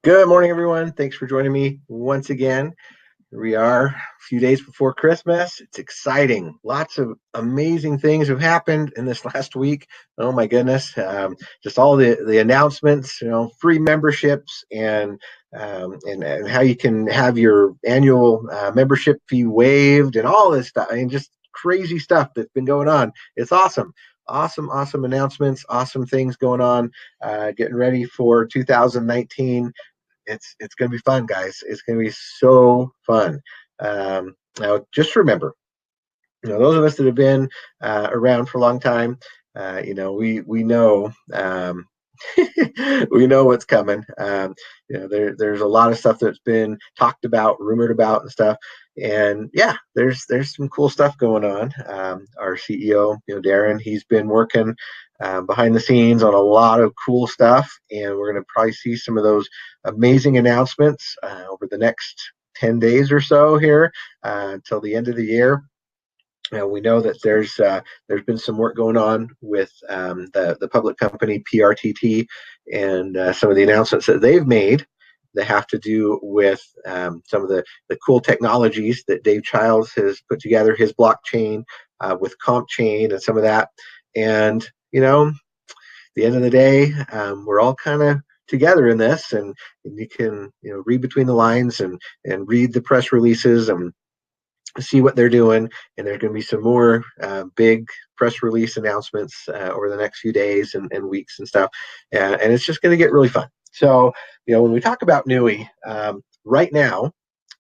Good morning, everyone. Thanks for joining me once again. Here we are a few days before Christmas. It's exciting. Lots of amazing things have happened in this last week. Oh my goodness. Just all the announcements, free memberships and how you can have your annual membership fee waived and all this stuff. I mean, just crazy stuff that's been going on. It's awesome. Awesome announcements, awesome things going on, getting ready for 2019. It's going to be fun, guys. It's going to be so fun. Now, just remember, those of us that have been around for a long time, we know we know what's coming. There's a lot of stuff that's been talked about, rumored about, and stuff. And yeah, there's some cool stuff going on. Our CEO, Darren, he's been working behind the scenes on a lot of cool stuff, and we're going to probably see some of those amazing announcements over the next 10 days or so here until the end of the year. We know that there's been some work going on with the public company PRTT and some of the announcements that they've made that have to do with some of the cool technologies that Dave Childs has put together, his blockchain with comp chain and some of that. And at the end of the day, we're all kind of together in this, and you can read between the lines and read the press releases and see what they're doing. And there's going to be some more big press release announcements over the next few days and weeks and stuff, and it's just going to get really fun. So when we talk about Nui right now,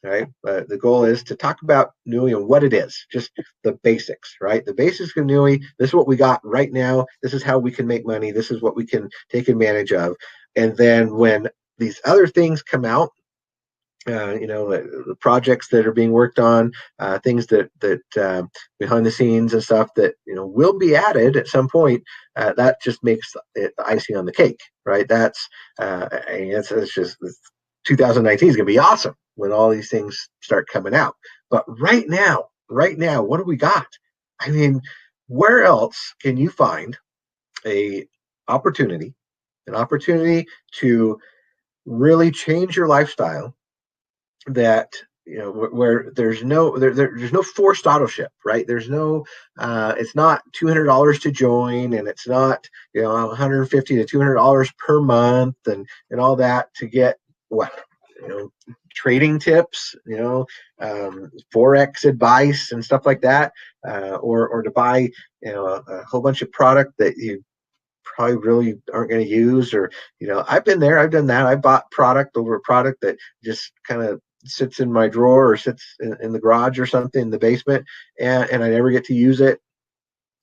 right, the goal is to talk about Nui and what it is, just the basics, right? The basics of Nui. This is what we got right now. This is how we can make money. This is what we can take advantage of. And then when these other things come out, the projects that are being worked on, things that behind the scenes and stuff that will be added at some point. That just makes it the icing on the cake, right? It's just 2019 is going to be awesome when all these things start coming out. But right now, what do we got? I mean, where else can you find an opportunity to really change your lifestyle? That where there's no forced auto ship, right? There's no it's not $200 to join, and it's not $150 to $200 per month and all that to get trading tips, forex advice and stuff like that, or to buy a whole bunch of product that you probably really aren't going to use. Or I've been there, I've done that. I bought product over a product that just kind of sits in my drawer or sits in the garage or something in the basement, and I never get to use it.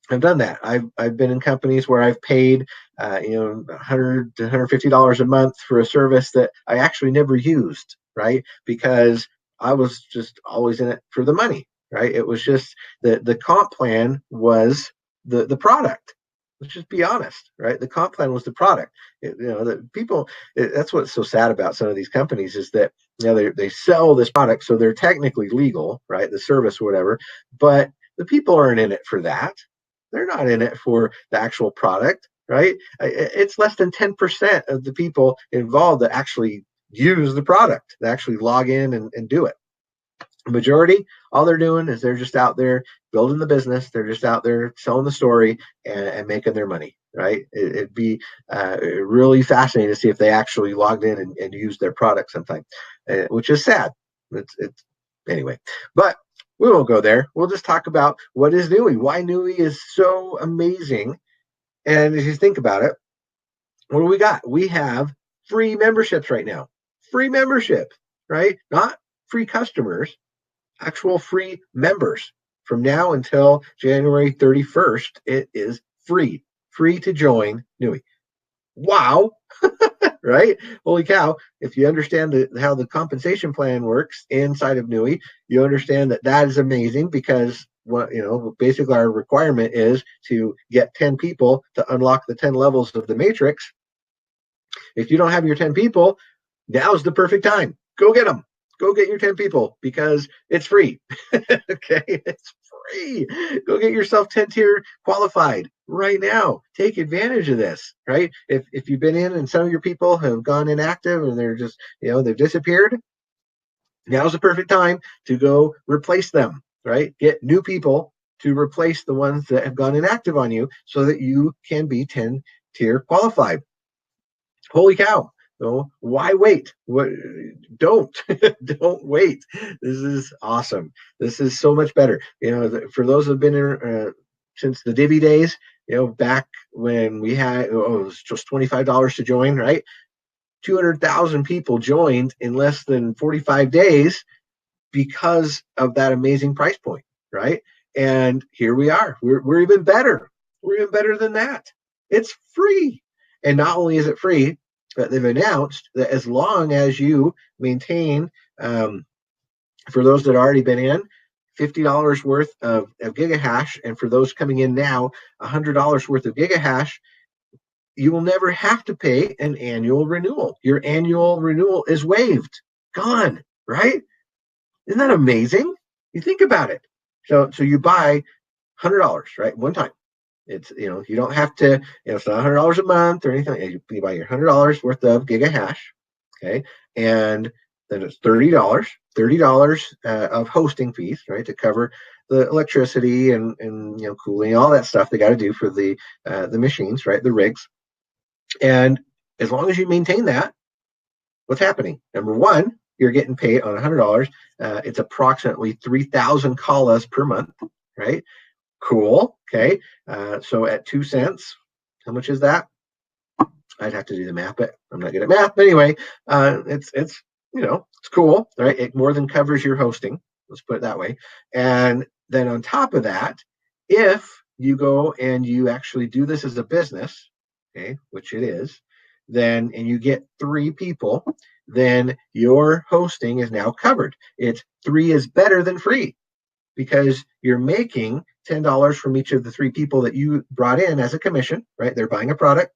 I've done that. I've been in companies where I've paid $100 to $150 a month for a service that I actually never used, right? Because I was just always in it for the money, right? It was just the comp plan was the product. Let's just be honest, right? The comp plan was the product. The people. That's what's so sad about some of these companies is that they sell this product, so they're technically legal, right? The service or whatever, but the people aren't in it for that. They're not in it for the actual product, right? It's less than 10% of the people involved that actually use the product, that actually log in and do it. Majority, all they're doing is they're just out there building the business. They're just out there selling the story and making their money, right? It'd be really fascinating to see if they actually logged in and used their product sometime, which is sad. It's anyway, but we won't go there. We'll just talk about what is Nui, why Nui is so amazing. And if you think about it, what do we got? We have free memberships right now. Free membership, right? Not free customers. Actual free members from now until January 31st. It is free to join Nui. Wow. Right? Holy cow. If you understand how the compensation plan works inside of Nui, you understand that is amazing, because basically our requirement is to get 10 people to unlock the 10 levels of the matrix. If you don't have your 10 people, now's the perfect time. Go get them. Go get your 10 people, because it's free. Okay, it's free. Go get yourself 10 tier qualified right now. Take advantage of this, right? If you've been in and some of your people have gone inactive and they're just, they've disappeared, now's the perfect time to go replace them, right? Get new people to replace the ones that have gone inactive on you so that you can be 10 tier qualified. Holy cow. So why wait? Don't don't wait. This is awesome. This is so much better. For those who've been in since the Divi days, back when we had it was just $25 to join, right? 200,000 people joined in less than 45 days because of that amazing price point, right? And here we are. We're even better. We're even better than that. It's free. And not only is it free, but they've announced that as long as you maintain, for those that have already been in, $50 worth of gigahash, and for those coming in now, $100 worth of gigahash, you will never have to pay an annual renewal. Your annual renewal is waived. Gone, right? Isn't that amazing? You think about it. So you buy $100, right? One time. It's, you don't have to, it's not $100 a month or anything. You buy your $100 worth of gigahash. Okay. And then it's $30 of hosting fees, right? To cover the electricity and cooling, all that stuff they got to do for the machines, right? The rigs. And as long as you maintain that, what's happening? Number one, you're getting paid on $100. It's approximately 3,000 calls per month, right? Cool. Okay. So at 2 cents, how much is that? I'd have to do the math, but I'm not good at math. But anyway, it's cool, right? It more than covers your hosting. Let's put it that way. And then on top of that, if you go and you actually do this as a business, okay, which it is, then and you get 3 people, then your hosting is now covered. It's 3 is better than free because you're making $10 from each of the 3 people that you brought in as a commission, right? They're buying a product,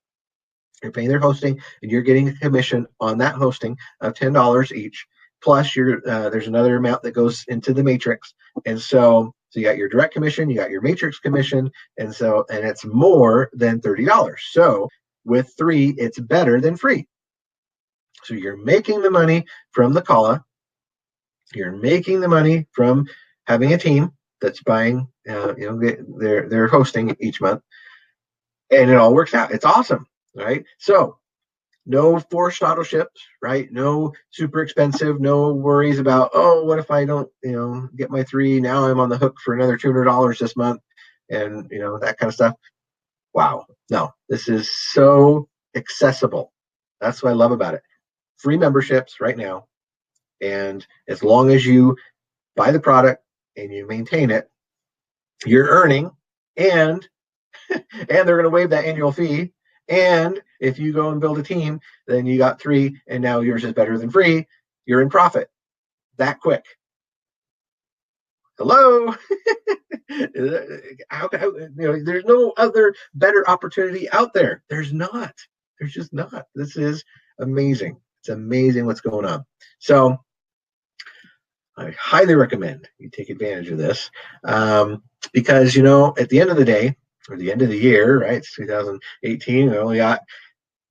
you're paying their hosting, and you're getting a commission on that hosting of $10 each. Plus, there's another amount that goes into the matrix, and so you got your direct commission, you got your matrix commission, and it's more than $30. So with 3, it's better than free. So you're making the money from the call. You're making the money from having a team that's buying, their hosting each month, and it all works out. It's awesome, right? So no forced auto ships, right? No super expensive, no worries about, what if I don't, get my 3? Now I'm on the hook for another $200 this month, and that kind of stuff. Wow, no, this is so accessible. That's what I love about it. Free memberships right now, and as long as you buy the product and you maintain it, you're earning, and they're going to waive that annual fee. And if you go and build a team, then you got 3, and now yours is better than free. You're in profit that quick. Hello. There's no other better opportunity out there. There's not. There's just not. This is amazing. It's amazing what's going on. So I highly recommend you take advantage of this, because at the end of the day, or the end of the year, right? It's 2018. We only got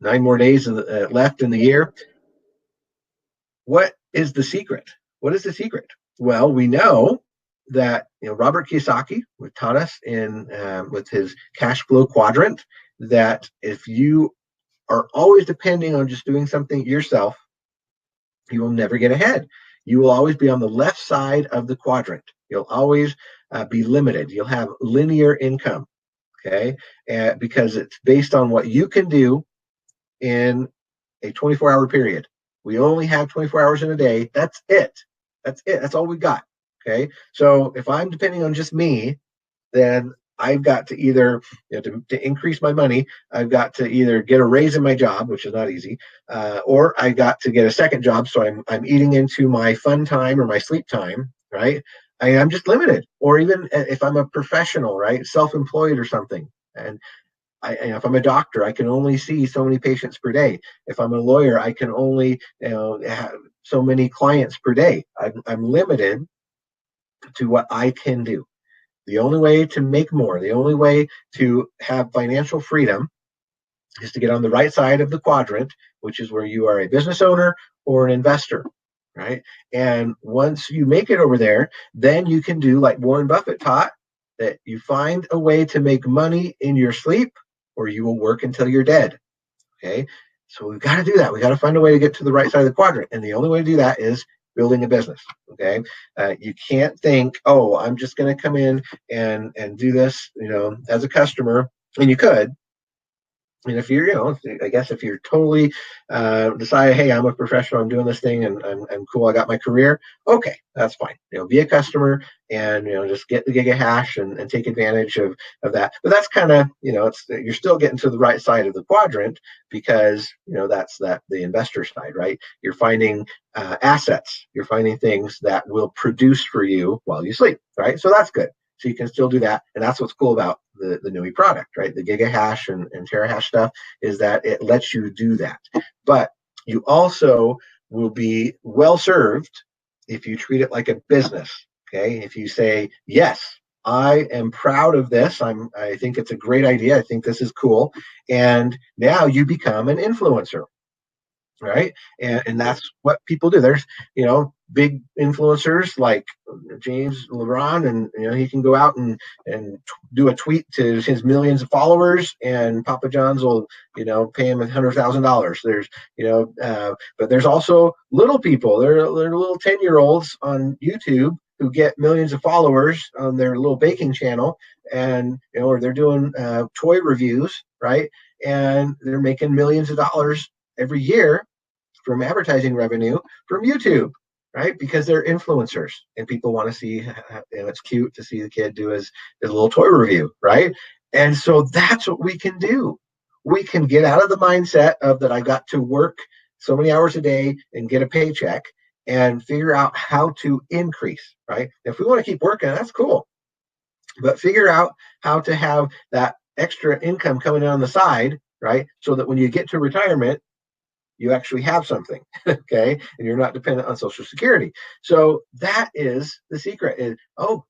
9 more days left in the year. What is the secret? What is the secret? Well, we know that Robert Kiyosaki taught us with his cash flow quadrant that if you are always depending on just doing something yourself, you will never get ahead. You will always be on the left side of the quadrant. You'll always be limited. You'll have linear income. Okay, because it's based on what you can do in a 24-hour period. We only have 24 hours in a day. That's it. That's it. That's all we got. Okay, so if I'm depending on just me, then I've got to either to increase my money, I've got to either get a raise in my job, which is not easy, or I got to get a second job, so I'm eating into my fun time or my sleep time, right? I'm just limited. Or even if I'm a professional, right, self-employed or something, and if I'm a doctor, I can only see so many patients per day. If I'm a lawyer, I can only have so many clients per day. I'm limited to what I can do. The only way to make more, the only way to have financial freedom is to get on the right side of the quadrant, which is where you are a business owner or an investor, right? And once you make it over there, then you can do like Warren Buffett taught, that you find a way to make money in your sleep or you will work until you're dead. Okay. So we've got to do that. We got to find a way to get to the right side of the quadrant. And the only way to do that is building a business. Okay. You can't think, oh, I'm just going to come in and do this, as a customer. And you could. And if you're, I guess if you're totally decide, hey, I'm a professional, I'm doing this thing, and I'm cool, I got my career. Okay, that's fine. Be a customer and just get the gigahash and take advantage of that. But that's kind of you're still getting to the right side of the quadrant because that's the investor side, right? You're finding assets, you're finding things that will produce for you while you sleep, right? So that's good. So you can still do that. And that's what's cool about the Nui product, right? The gigahash and terahash stuff is that it lets you do that. But you also will be well served if you treat it like a business. Okay. If you say, yes, I am proud of this. I think it's a great idea. I think this is cool. And now you become an influencer. Right. And that's what people do. There's, big influencers like James LeBron, and, he can go out and do a tweet to his millions of followers, and Papa John's will, pay him $100,000. There's, but there's also little people. They're little 10-year-olds on YouTube who get millions of followers on their little baking channel, and, or they're doing toy reviews, right? And they're making millions of dollars every year from advertising revenue from YouTube, right? Because they're influencers and people want to see, it's cute to see the kid do his little toy review, right? And so that's what we can do. We can get out of the mindset of that I got to work so many hours a day and get a paycheck and figure out how to increase, right? If we want to keep working, that's cool. But figure out how to have that extra income coming in on the side, right? So that when you get to retirement, you actually have something, okay? And you're not dependent on Social Security. So that is the secret is,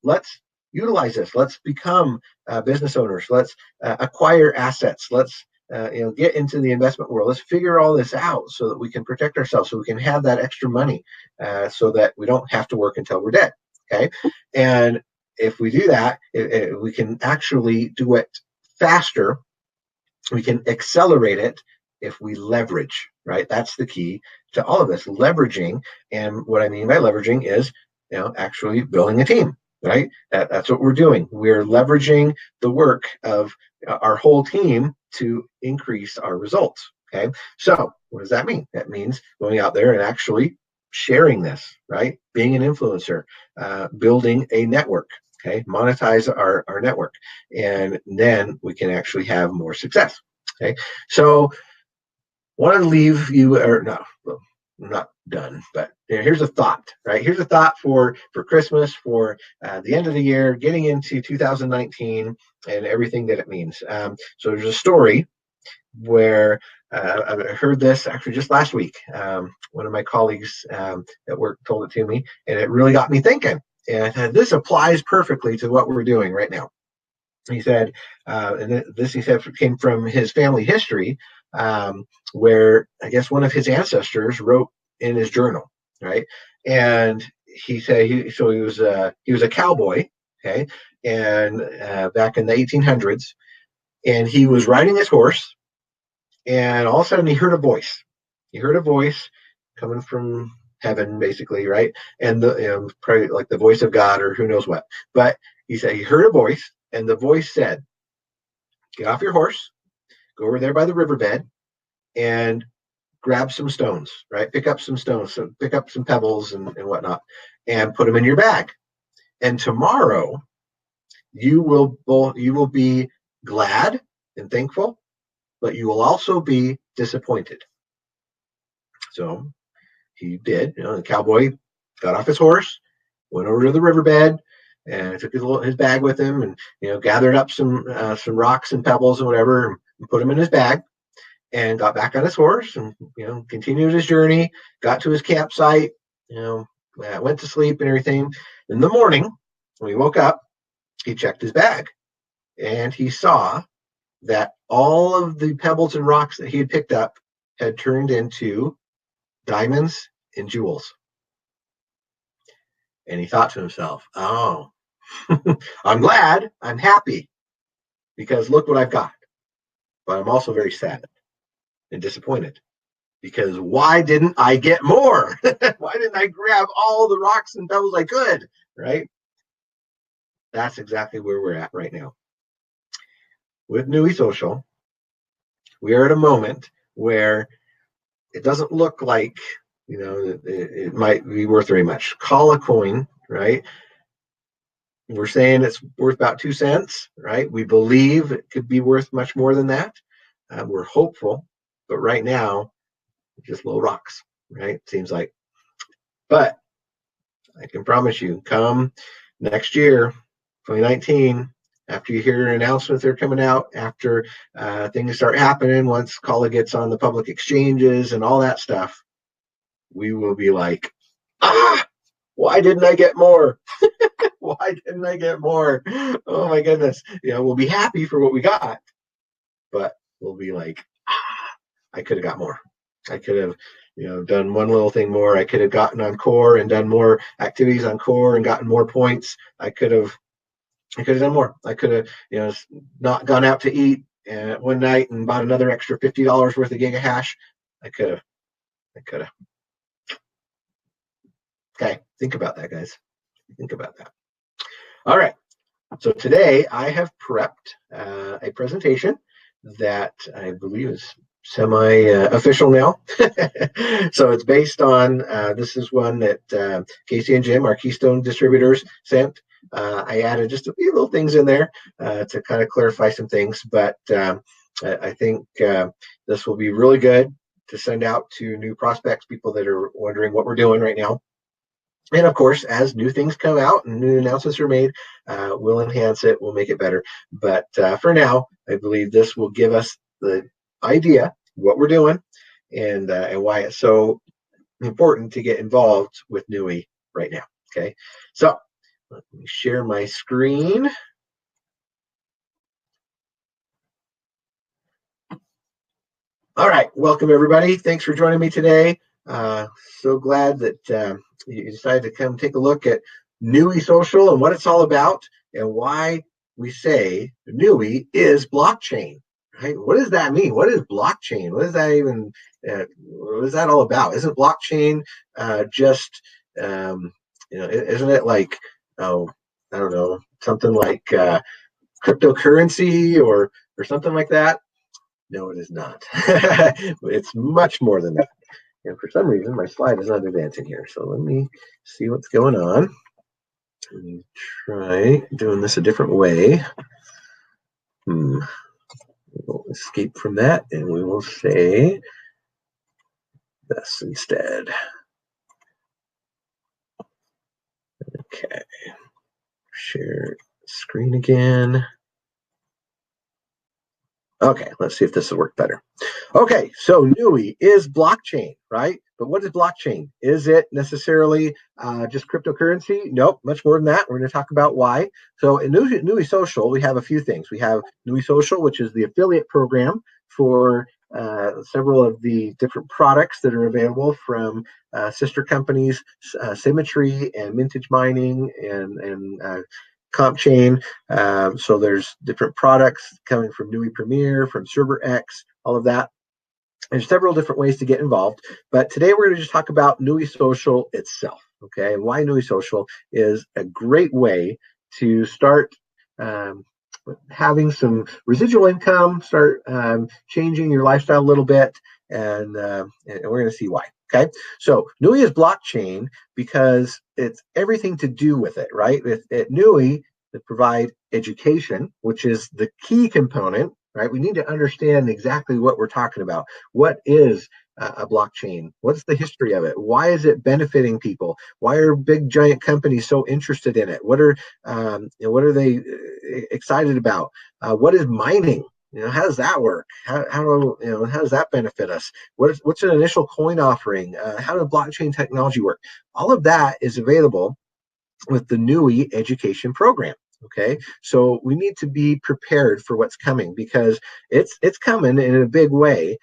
let's utilize this. Let's become business owners. Let's acquire assets. Let's get into the investment world. Let's figure all this out so that we can protect ourselves, so we can have that extra money so that we don't have to work until we're dead, okay? And if we do that, we can actually do it faster. We can accelerate it if we leverage, right? That's the key to all of this, leveraging. And what I mean by leveraging is, actually building a team, right? That's what we're doing. We're leveraging the work of our whole team to increase our results, okay? So what does that mean? That means going out there and actually sharing this, right? Being an influencer, building a network, okay? Monetize our network, and then we can actually have more success, okay? So want to leave you, or no, well, I'm not done, but here's a thought, right? Here's a thought for Christmas, for the end of the year, getting into 2019 and everything that it means. So there's a story where I heard this actually just last week. One of my colleagues at work told it to me, and it really got me thinking. And I thought, this applies perfectly to what we're doing right now. He said, and this he said came from his family history, where I guess one of his ancestors wrote in his journal, right? And he said he was a cowboy, okay, and back in the 1800s, and he was riding his horse, and all of a sudden he heard a voice. He heard a voice coming from heaven, basically, right? And probably like the voice of God or who knows what. But he said he heard a voice, and the voice said, "Get off your horse, go over there by the riverbed, and grab some stones, right? Pick up some stones, so pick up some pebbles and whatnot, and put them in your bag. And tomorrow, you will be glad and thankful, but you will also be disappointed." So he did. The cowboy got off his horse, went over to the riverbed, and took his bag with him, and gathered up some rocks and pebbles and whatever, and put them in his bag, and got back on his horse, and continued his journey. Got to his campsite, went to sleep and everything. In the morning, when he woke up, he checked his bag and he saw that all of the pebbles and rocks that he had picked up had turned into diamonds and jewels. And he thought to himself, oh, I'm glad, I'm happy, because look what I've got. But I'm also very sad and disappointed, because why didn't I get more? Why didn't I grab all the rocks and pebbles I could, right? That's exactly where we're at right now. With Nui Social, we are at a moment where it doesn't look like, it might be worth very much. Call a coin, right? We're saying it's worth about 2 cents, right? We believe it could be worth much more than that. We're hopeful, but right now, just little rocks, right? Seems like. But I can promise you, come next year, 2019, after you hear announcements that are coming out, after things start happening, once Kala gets on the public exchanges and all that stuff, we will be like, why didn't I get more? Why didn't I get more? Oh my goodness. We'll be happy for what we got, but we'll be like, I could have got more. I could have, done one little thing more. I could have gotten on core and done more activities on core and gotten more points. I could have done more. I could have, not gone out to eat one night and bought another extra $50 worth of giga hash. I could have. Okay, think about that, guys. Think about that. All right. So today I have prepped a presentation that I believe is semi-official now. So it's based on, this is one that Casey and Jim, our Keystone distributors, sent. I added just a few little things in there to kind of clarify some things, but I think this will be really good to send out to new prospects, people that are wondering what we're doing right now. And of course, as new things come out and new announcements are made, we'll enhance it, we'll make it better. But for now, I believe this will give us the idea what we're doing and why it's so important to get involved with Nui right now. Okay, so let me share my screen. All right, welcome everybody. Thanks for joining me today. So glad that you decided to come take a look at Nui Social and what it's all about and why we say Nui is blockchain. Right? What does that mean? What is blockchain? What is that even? What is that all about? Isn't blockchain just isn't it like, oh, I don't know, something like cryptocurrency or something like that? No, it is not. It's much more than that. And for some reason, my slide is not advancing here. So let me see what's going on. Let me try doing this a different way. We'll escape from that and we will say this instead. Okay. Share screen again. Okay, let's see if this will work better. Okay, so Nui is blockchain, right? But what is blockchain? Is it necessarily just cryptocurrency? Nope, much more than that. We're going to talk about why. So in Nui Social, we have a few things. We have Nui Social, which is the affiliate program for several of the different products that are available from sister companies, Symmetry and Mintage Mining and Comp Chain. So there's different products coming from Nui Premier, from ServerX, all of that. There's several different ways to get involved, but today we're going to just talk about Nui Social itself, okay? And why Nui Social is a great way to start having some residual income, start changing your lifestyle a little bit, and we're going to see why. Okay, so Nui is blockchain because it's everything to do with it, right? At Nui, they provide education, which is the key component, right? We need to understand exactly what we're talking about. What is a blockchain? What's the history of it? Why is it benefiting people? Why are big giant companies so interested in it? What are they excited about? What is mining? How does that work? How does that benefit us? What's an initial coin offering? How does blockchain technology work? All of that is available with the Nui education program. Okay, so we need to be prepared for what's coming, because it's coming in a big way.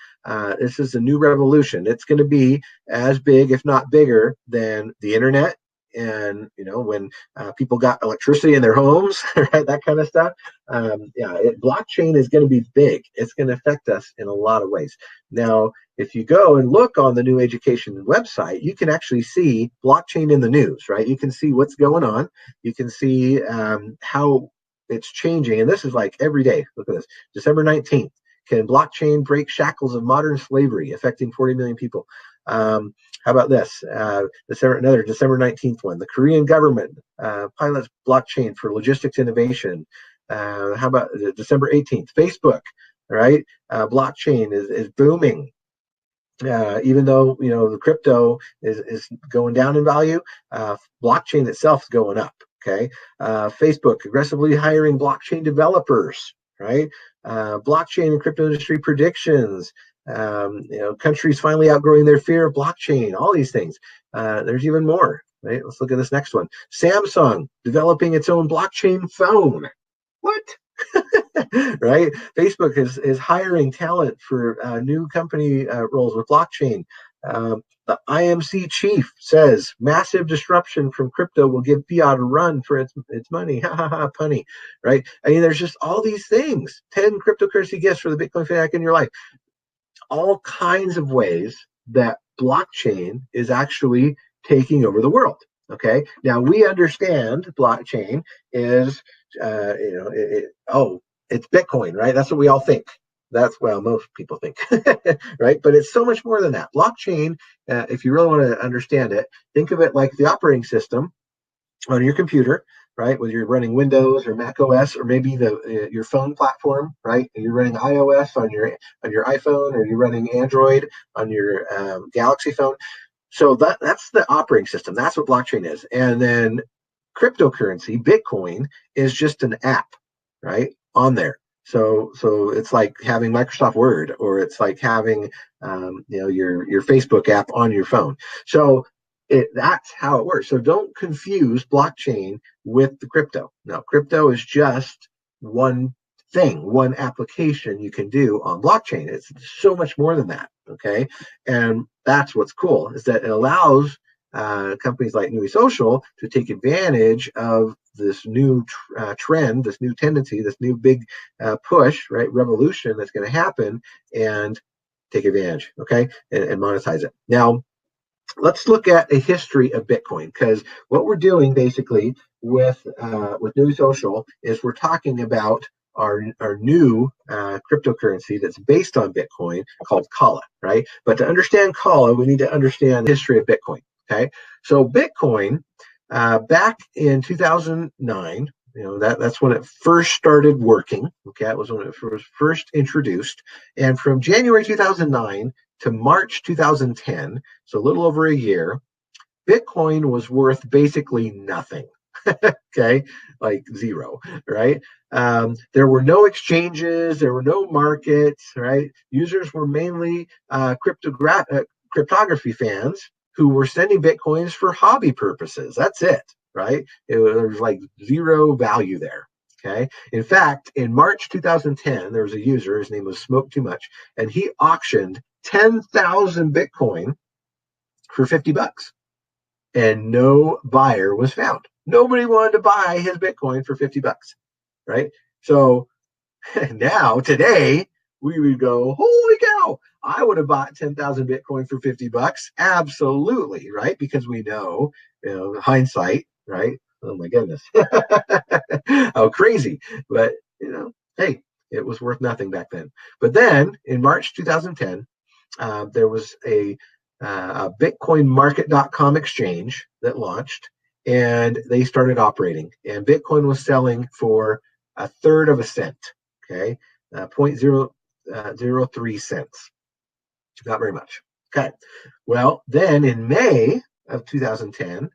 This is a new revolution. It's going to be as big, if not bigger, than the internet. And when people got electricity in their homes, right, that kind of stuff. Yeah, blockchain is going to be big. It's going to affect us in a lot of ways. Now, if you go and look on the New Education website, you can actually see blockchain in the news, right? You can see what's going on. You can see how it's changing. And this is like every day. Look at this. December 19th. Can blockchain break shackles of modern slavery, affecting 40 million people? How about this? Another December 19th one. The Korean government pilots blockchain for logistics innovation. How about December 18th? Facebook, right? Blockchain is booming. Even though the crypto is going down in value, blockchain itself is going up. Okay, Facebook aggressively hiring blockchain developers. Right, blockchain and crypto industry predictions. Countries finally outgrowing their fear of blockchain. All these things. There's even more. Right. Let's look at this next one. Samsung developing its own blockchain phone. What? Right? Facebook is hiring talent for new company roles with blockchain. The IMC chief says massive disruption from crypto will give fiat a run for its money. Ha ha ha, punny. Right? I mean, there's just all these things. 10 cryptocurrency gifts for the Bitcoin fanatic in your life. All kinds of ways that blockchain is actually taking over the world. Okay. Now we understand blockchain is, it's Bitcoin, right? That's what we all think. Most people think, right? But it's so much more than that. Blockchain, if you really want to understand it, think of it like the operating system on your computer, right? Whether you're running Windows or Mac OS, or maybe your phone platform, right? You're running iOS on your iPhone, or you're running Android on your Galaxy phone. So that's the operating system. That's what blockchain is. And then cryptocurrency, Bitcoin, is just an app, right, on there. So it's like having Microsoft Word, or it's like having your Facebook app on your phone. So that's how it works. So don't confuse blockchain with the crypto. No, crypto is just one thing, one application you can do on blockchain. It's so much more than that. Okay, and that's what's cool, is that it allows companies like Nui Social to take advantage of this new trend, this new tendency, this new big push, right, revolution that's going to happen, and take advantage, okay, and monetize it. Now, let's look at a history of Bitcoin, because what we're doing basically with Nui Social is we're talking about our new cryptocurrency that's based on Bitcoin, called Kala, right? But to understand Kala, we need to understand the history of Bitcoin. Okay, so Bitcoin back in 2009, that's when it first started working. Okay, that was when it was first introduced, and from January 2009 to March 2010, so a little over a year, Bitcoin was worth basically nothing. Okay, like zero, right? There were no exchanges, there were no markets, right? Users were mainly cryptography fans who were sending Bitcoins for hobby purposes. That's it, right? There was like zero value there. Okay. In fact, in March 2010, there was a user, his name was Smoke Too Much, and he auctioned 10,000 Bitcoin for $50, and no buyer was found. Nobody wanted to buy his Bitcoin for $50, right? So now, today, we would go, holy cow, I would have bought 10,000 Bitcoin for $50. Absolutely, right? Because we know, hindsight, right? Oh my goodness. How crazy. But, hey, it was worth nothing back then. But then in March 2010, there was a BitcoinMarket.com exchange that launched, and they started operating. And Bitcoin was selling for a third of a cent. Okay, 0.003 cents. Not very much. Okay. Well, then in May of 2010,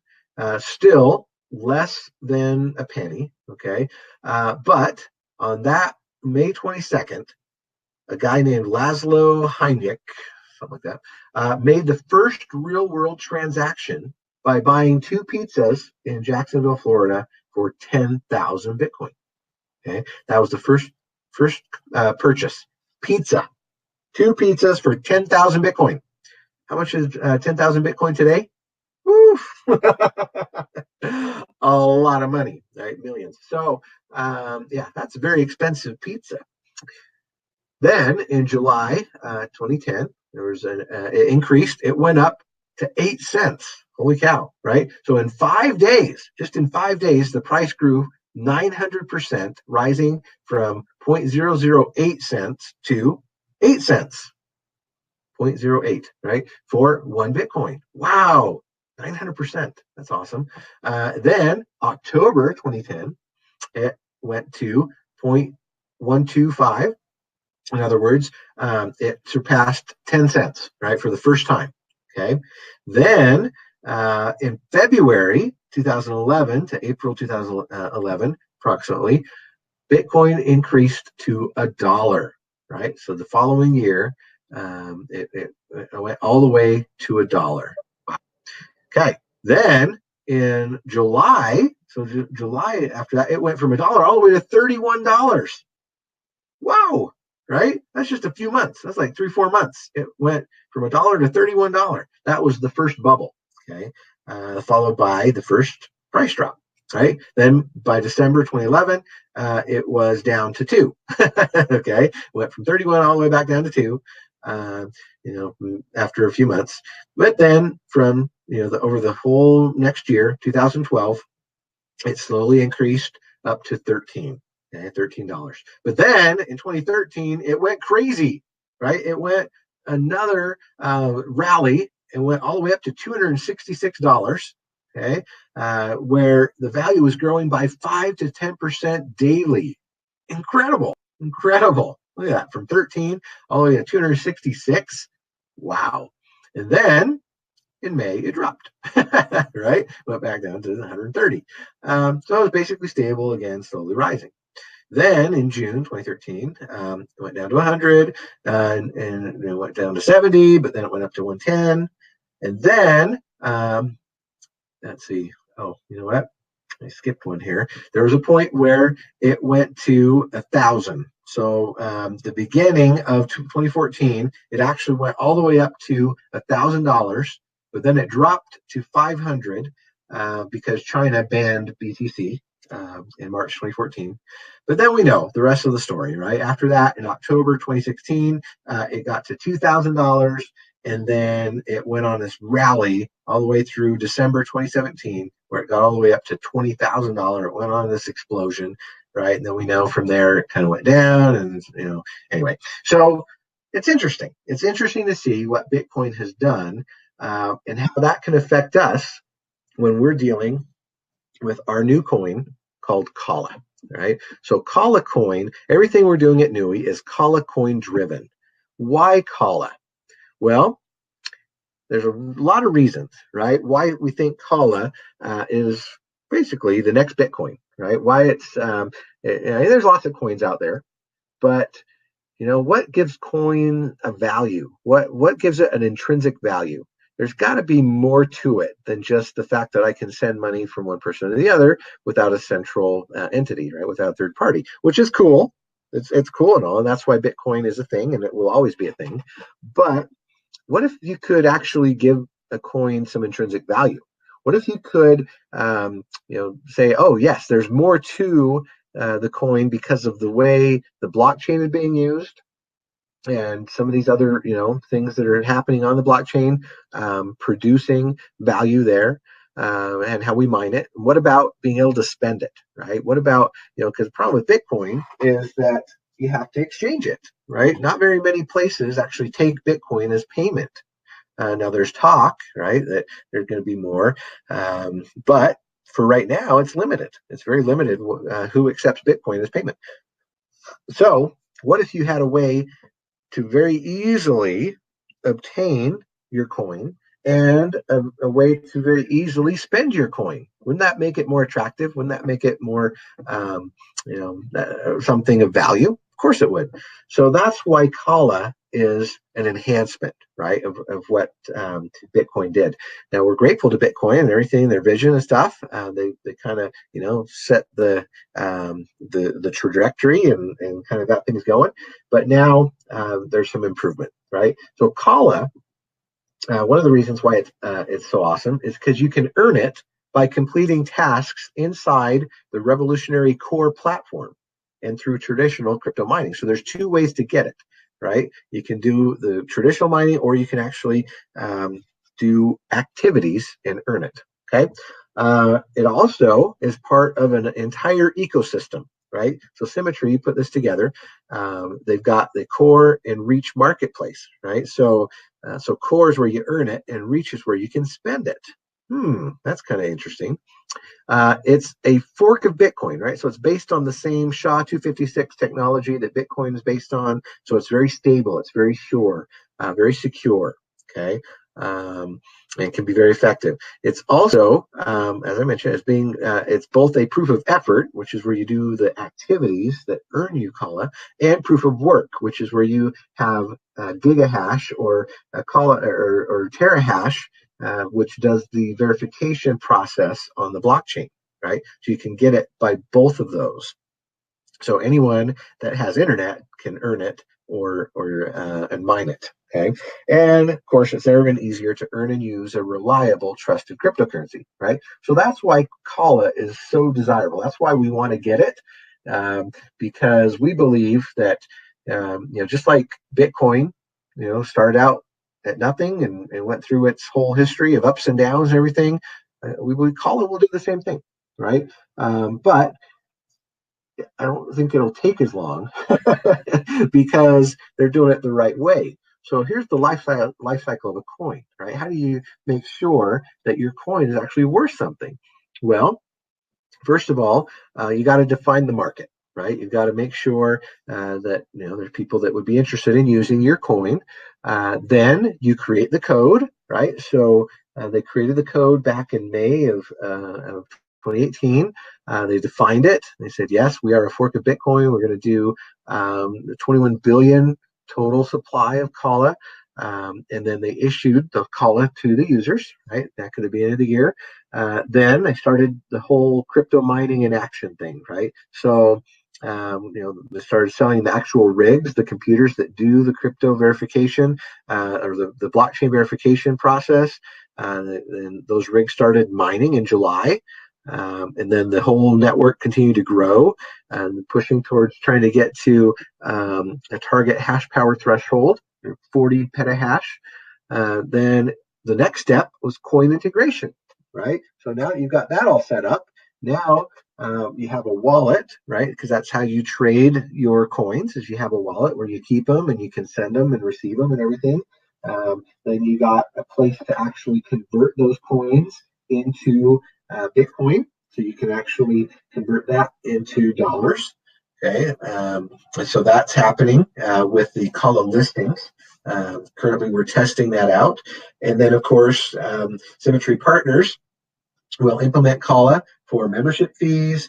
still less than a penny. Okay. But on that May 22nd, a guy named Laszlo Heineck, something like that, made the first real world transaction by buying 2 pizzas in Jacksonville, Florida for 10,000 Bitcoin. Okay, that was the first purchase. Pizza, 2 pizzas for 10,000 Bitcoin. How much is 10,000 Bitcoin today? Woof. A lot of money, right? Millions. So, yeah, that's a very expensive pizza. Then in July 2010, there was it increased. It went up to 8 cents. Holy cow, right? So in 5 days, just in 5 days, the price grew 900%, rising from 0.008 cents to 8 cents. 0.08, right? For 1 Bitcoin. Wow, 900%. That's awesome. Then October 2010, it went to 0.125. In other words, it surpassed 10 cents, right, for the first time. Okay. Then in February 2011 to April 2011, approximately, Bitcoin increased to $1, right? So the following year, it went all the way to $1. Okay. Then in July, so July after that, it went from $1 all the way to $31. Wow, right? That's just a few months. That's like 3-4 months. It went from $1 to $31. That was the first bubble. Okay, followed by the first price drop. Right. Then by December 2011, it was down to 2. Okay, went from 31 all the way back down to 2. After a few months, but then from over the whole next year, 2012, it slowly increased up to 13. Okay, $13. But then in 2013, it went crazy, right? It went another rally and went all the way up to $266. Okay, where the value was growing by 5 to 10% daily. Incredible. Look at that, from 13 all the way to 266. Wow. And then in May, it dropped, right? Went back down to 130. So it was basically stable again, slowly rising. Then in June 2013, it went down to 100, and it went down to 70, but then it went up to 110. And then, let's see. Oh, you know what? I skipped one here. There was a point where it went to 1,000. So the beginning of 2014, it actually went all the way up to $1,000, but then it dropped to 500 because China banned BTC in March 2014. But then we know the rest of the story, right? After that, in October 2016, it got to $2,000, and then it went on this rally all the way through December 2017, where it got all the way up to $20,000. It went on this explosion, right? And then we know from there it kind of went down, and anyway. So it's interesting. It's interesting to see what Bitcoin has done and how that can affect us when we're dealing with our new coin called Kala, right? So Kala coin, everything we're doing at Nui is Kala coin driven. Why Kala? Well, there's a lot of reasons, right? Why we think Kala is basically the next Bitcoin, right? Why it's there's lots of coins out there, but what gives coin a value? What gives it an intrinsic value? There's got to be more to it than just the fact that I can send money from one person to the other without a central entity, right? Without a third party, which is cool. It's cool and all, and that's why Bitcoin is a thing, and it will always be a thing. But what if you could actually give a coin some intrinsic value? What if you could, say, oh yes, there's more to the coin because of the way the blockchain is being used, and some of these other, things that are happening on the blockchain, producing value there, and how we mine it. What about being able to spend it, right? What about, because the problem with Bitcoin is that you have to exchange it, right? Not very many places actually take Bitcoin as payment. Now there's talk, right, that there's going to be more, but for right now, it's limited. It's very limited who accepts Bitcoin as payment. So what if you had a way to very easily obtain your coin and a way to very easily spend your coin? Wouldn't that make it more attractive? Wouldn't that make it more, something of value? Of course it would. So that's why Kala is an enhancement, right, of what Bitcoin did. Now we're grateful to Bitcoin and everything, their vision and stuff. They kind of set the trajectory and kind of got things going. But now there's some improvement, right? So Kala, one of the reasons why it's so awesome is because you can earn it by completing tasks inside the revolutionary core platform and through traditional crypto mining. So there's two ways to get it, right? You can do the traditional mining, or you can actually do activities and earn it. Okay. It also is part of an entire ecosystem, right? So Symmetry put this together. They've got the core and reach marketplace, right? So core is where you earn it, and reach is where you can spend it. That's kind of interesting. It's a fork of Bitcoin, right? So it's based on the same SHA-256 technology that Bitcoin is based on. So it's very stable, it's very sure, very secure. Okay. And can be very effective. It's also, as I mentioned, as being it's both a proof of effort, which is where you do the activities that earn you Kala, and proof of work, which is where you have gigahash or Kala or terahash, which does the verification process on the blockchain, right? So you can get it by both of those. So anyone that has internet can earn it or and mine it. Okay, and of course, it's never been easier to earn and use a reliable, trusted cryptocurrency, right? So that's why Kala is so desirable. That's why we want to get it, because we believe that just like Bitcoin, started out at nothing and went through its whole history of ups and downs and everything. We believe Kala will do the same thing, right? But I don't think it'll take as long because they're doing it the right way. So here's the life cycle of a coin, right? How do you make sure that your coin is actually worth something? Well, first of all, you got to define the market, right? You've got to make sure that there's people that would be interested in using your coin. Then you create the code, right? So they created the code back in May of 2018. They defined it. They said, yes, we are a fork of Bitcoin. We're going to do the 21 billion total supply of Kala. And then they issued the Kala to the users, right? That could have been the end of the year. Then they started the whole crypto mining in action thing, right? So, they started selling the actual rigs, the computers that do the crypto verification or the blockchain verification process. And those rigs started mining in July. And then the whole network continued to grow and pushing towards trying to get to a target hash power threshold, 40 petahash. Then the next step was coin integration, right? So now you've got that all set up. Now you have a wallet, right? Because that's how you trade your coins, is you have a wallet where you keep them and you can send them and receive them and everything. Then you got a place to actually convert those coins into Bitcoin, so you can actually convert that into dollars. Okay, so that's happening with the Kala listings. Currently, we're testing that out, and then of course, Symmetry Partners will implement Kala for membership fees,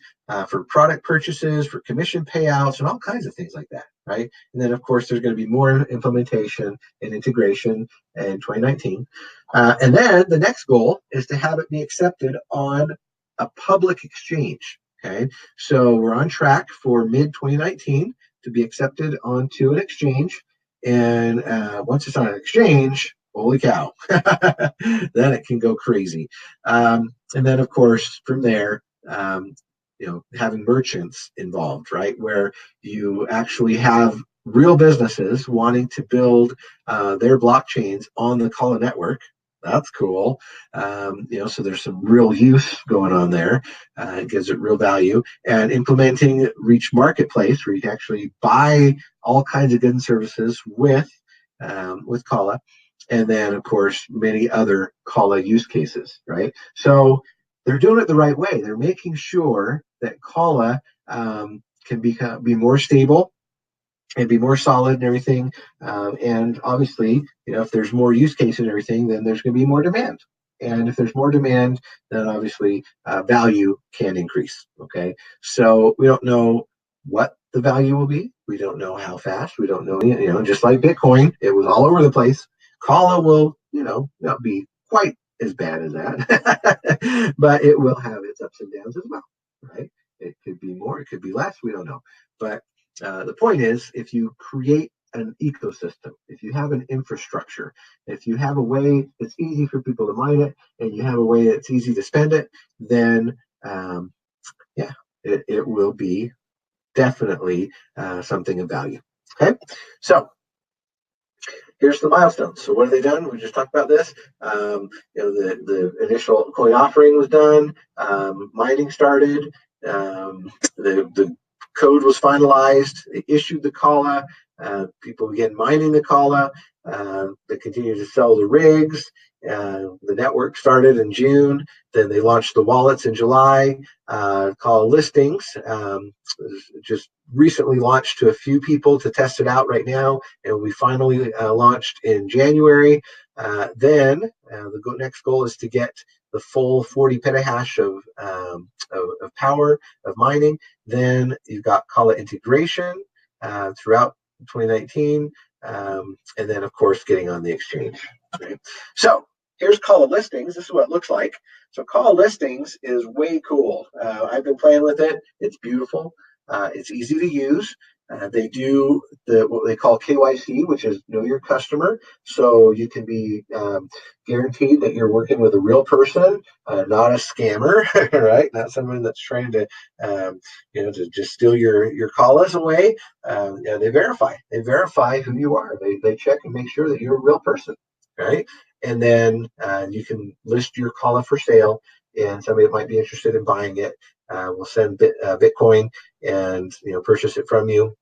for product purchases, for commission payouts, and all kinds of things like that, right? And then, of course, there's going to be more implementation and integration in 2019. And then the next goal is to have it be accepted on a public exchange, okay? So we're on track for mid-2019 to be accepted onto an exchange. And once it's on an exchange, holy cow, then it can go crazy. And then, of course, from there, having merchants involved, right, where you actually have real businesses wanting to build their blockchains on the Kala network. That's cool. So there's some real use going on there. It gives it real value. And implementing Reach Marketplace, where you can actually buy all kinds of goods and services with Kala. And then, of course, many other Kala use cases, right? So they're doing it the right way. They're making sure that Kala can be more stable and be more solid and everything. And obviously, if there's more use cases and everything, then there's going to be more demand. And if there's more demand, then obviously value can increase. Okay, so we don't know what the value will be. We don't know how fast. We don't know, just like Bitcoin, it was all over the place. Kala will, not be quite as bad as that, but it will have its ups and downs as well, right? It could be more, it could be less. We don't know. But the point is, if you create an ecosystem, if you have an infrastructure, if you have a way that's easy for people to mine it, and you have a way that's easy to spend it, then it will be definitely something of value. Okay, so here's the milestones. So what have they done? We just talked about this. The initial coin offering was done. Mining started. The code was finalized. They issued the Kala. People began mining the Kala. They continued to sell the rigs. The network started in June. Then they launched the wallets in July. Kala listings just recently launched to a few people to test it out right now, and we finally launched in January. Then the next goal is to get the full 40 petahash of power of mining. Then you've got Kala integration throughout 2019, and then of course getting on the exchange. Right? So here's Kala listings. This is what it looks like. So Kala listings is way cool. I've been playing with it. It's beautiful. It's easy to use. They do what they call KYC, which is know your customer. So you can be guaranteed that you're working with a real person, not a scammer, right? Not someone that's trying to, to just steal your calls away. They verify. They verify who you are. They check and make sure that you're a real person, right? And then you can list your call for sale, and somebody that might be interested in buying it will send Bitcoin and purchase it from you.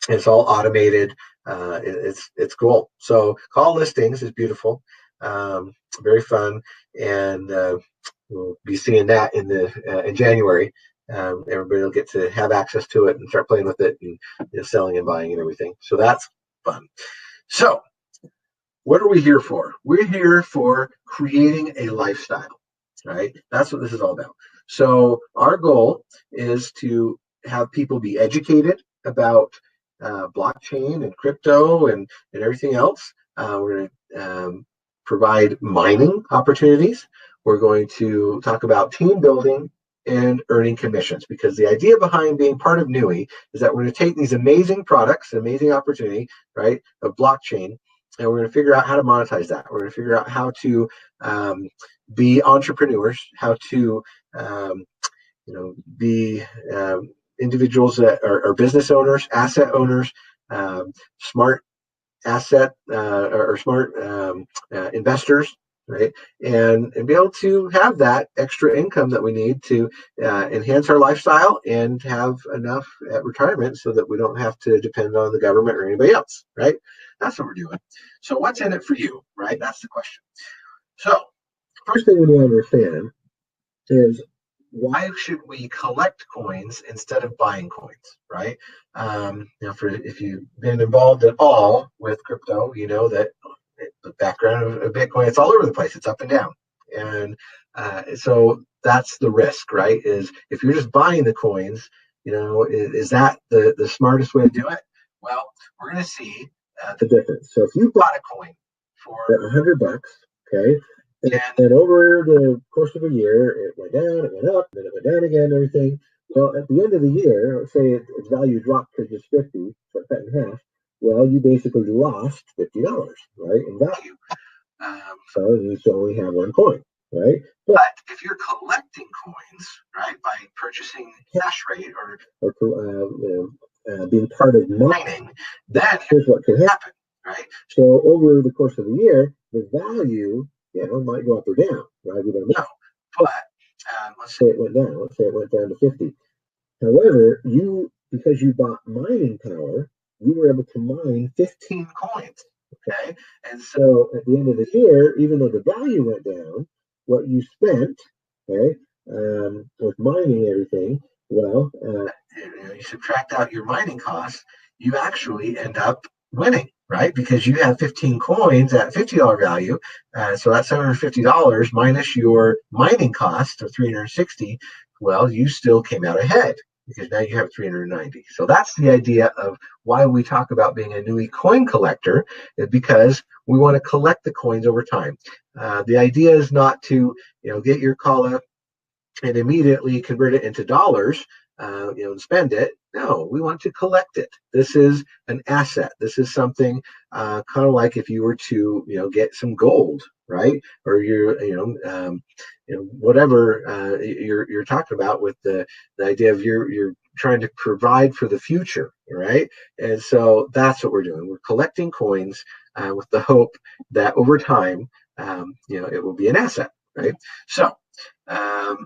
It's all automated. It's cool. So call listings is beautiful, very fun, and we'll be seeing that in January. Everybody will get to have access to it and start playing with it and selling and buying and everything. So that's fun. So what are we here for? We're here for creating a lifestyle, right? That's what this is all about. So our goal is to have people be educated about blockchain and crypto and everything else. We're going to provide mining opportunities. We're going to talk about team building and earning commissions, because the idea behind being part of Nui is that we're going to take these amazing products, amazing opportunity, right, of blockchain, and we're going to figure out how to monetize that. We're going to figure out how to be entrepreneurs, how to be individuals that are business owners, asset owners, smart asset or smart investors, right? And be able to have that extra income that we need to enhance our lifestyle and have enough at retirement so that we don't have to depend on the government or anybody else, right? That's what we're doing. So what's in it for you, right? That's the question. So first thing we need to understand is, why should we collect coins instead of buying coins, right? If you've been involved at all with crypto, you know that the background of Bitcoin, it's all over the place. It's up and down. And so that's the risk, right? Is if you're just buying the coins, is that the smartest way to do it? Well, we're going to see the difference. So if you bought a coin for $100, okay, and over the course of a year, it went down, it went up, then it went down again, everything. Well, at the end of the year, let's say its value dropped to just 50, so cut in half. Well, you basically lost $50, right, in value. So you still only have one coin, right? But if you're collecting coins, right, by purchasing hash rate or being part of mining, then here's what could happen, right? So over the course of the year, the value, it might go up or down, right? We don't know. But let's say it went down. Let's say it went down to 50. However, because you bought mining power, you were able to mine 15 coins, okay? And so at the end of the year, even though the value went down, what you spent, okay, with mining everything, well, you subtract out your mining costs, you actually end up winning, right? Because you have 15 coins at $50 value. So that's $750 minus your mining cost of $360. Well, you still came out ahead, because now you have 390. So that's the idea of why we talk about being a Nui coin collector, is because we want to collect the coins over time. The idea is not to, get your Kala and immediately convert it into dollars, and spend it. No, we want to collect it. This is an asset. This is something kind of like if you were to, get some gold, right? Or whatever you're talking about with the idea of you're trying to provide for the future, right? And so that's what we're doing. We're collecting coins with the hope that over time, it will be an asset, right? So how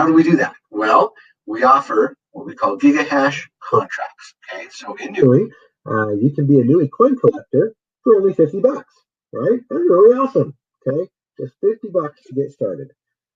do we do that? Well, we offer what we call gigahash contracts. Okay, so in Nui, you can be a Nui coin collector for only $50, right? That's really awesome. Okay, just $50 to get started.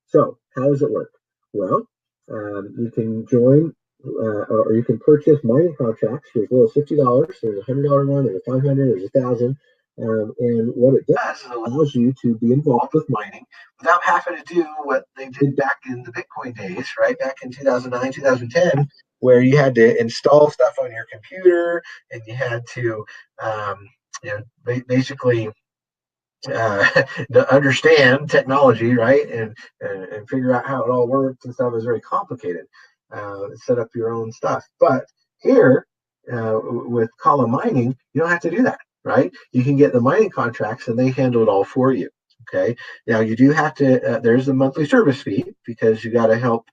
So how does it work? Well, you can join or you can purchase mining contracts for as little as $50. There's a $100 one, there's a $500, there's a $1,000. And what it does is it allows you to be involved with mining without having to do what they did back in the Bitcoin days, right? Back in 2009, 2010, where you had to install stuff on your computer and you had to, basically to understand technology, right? And figure out how it all works and stuff is very complicated. Set up your own stuff. But here, with Kala mining, you don't have to do that, right? You can get the mining contracts and they handle it all for you. Okay. Now you do have to. There's a monthly service fee because you got to help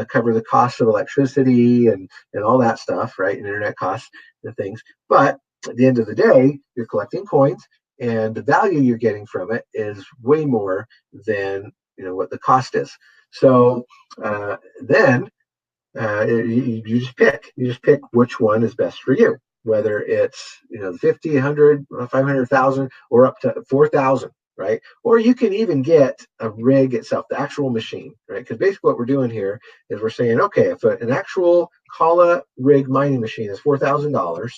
cover the cost of electricity and all that stuff, right? And internet costs and things. But at the end of the day, you're collecting coins, and the value you're getting from it is way more than what the cost is. So then you just pick. You just pick which one is best for you, whether it's 50, 100, 500,000, or up to 4,000. Right? Or you can even get a rig itself, the actual machine, right? Because basically what we're doing here is we're saying, okay, if an actual Kala rig mining machine is $4,000,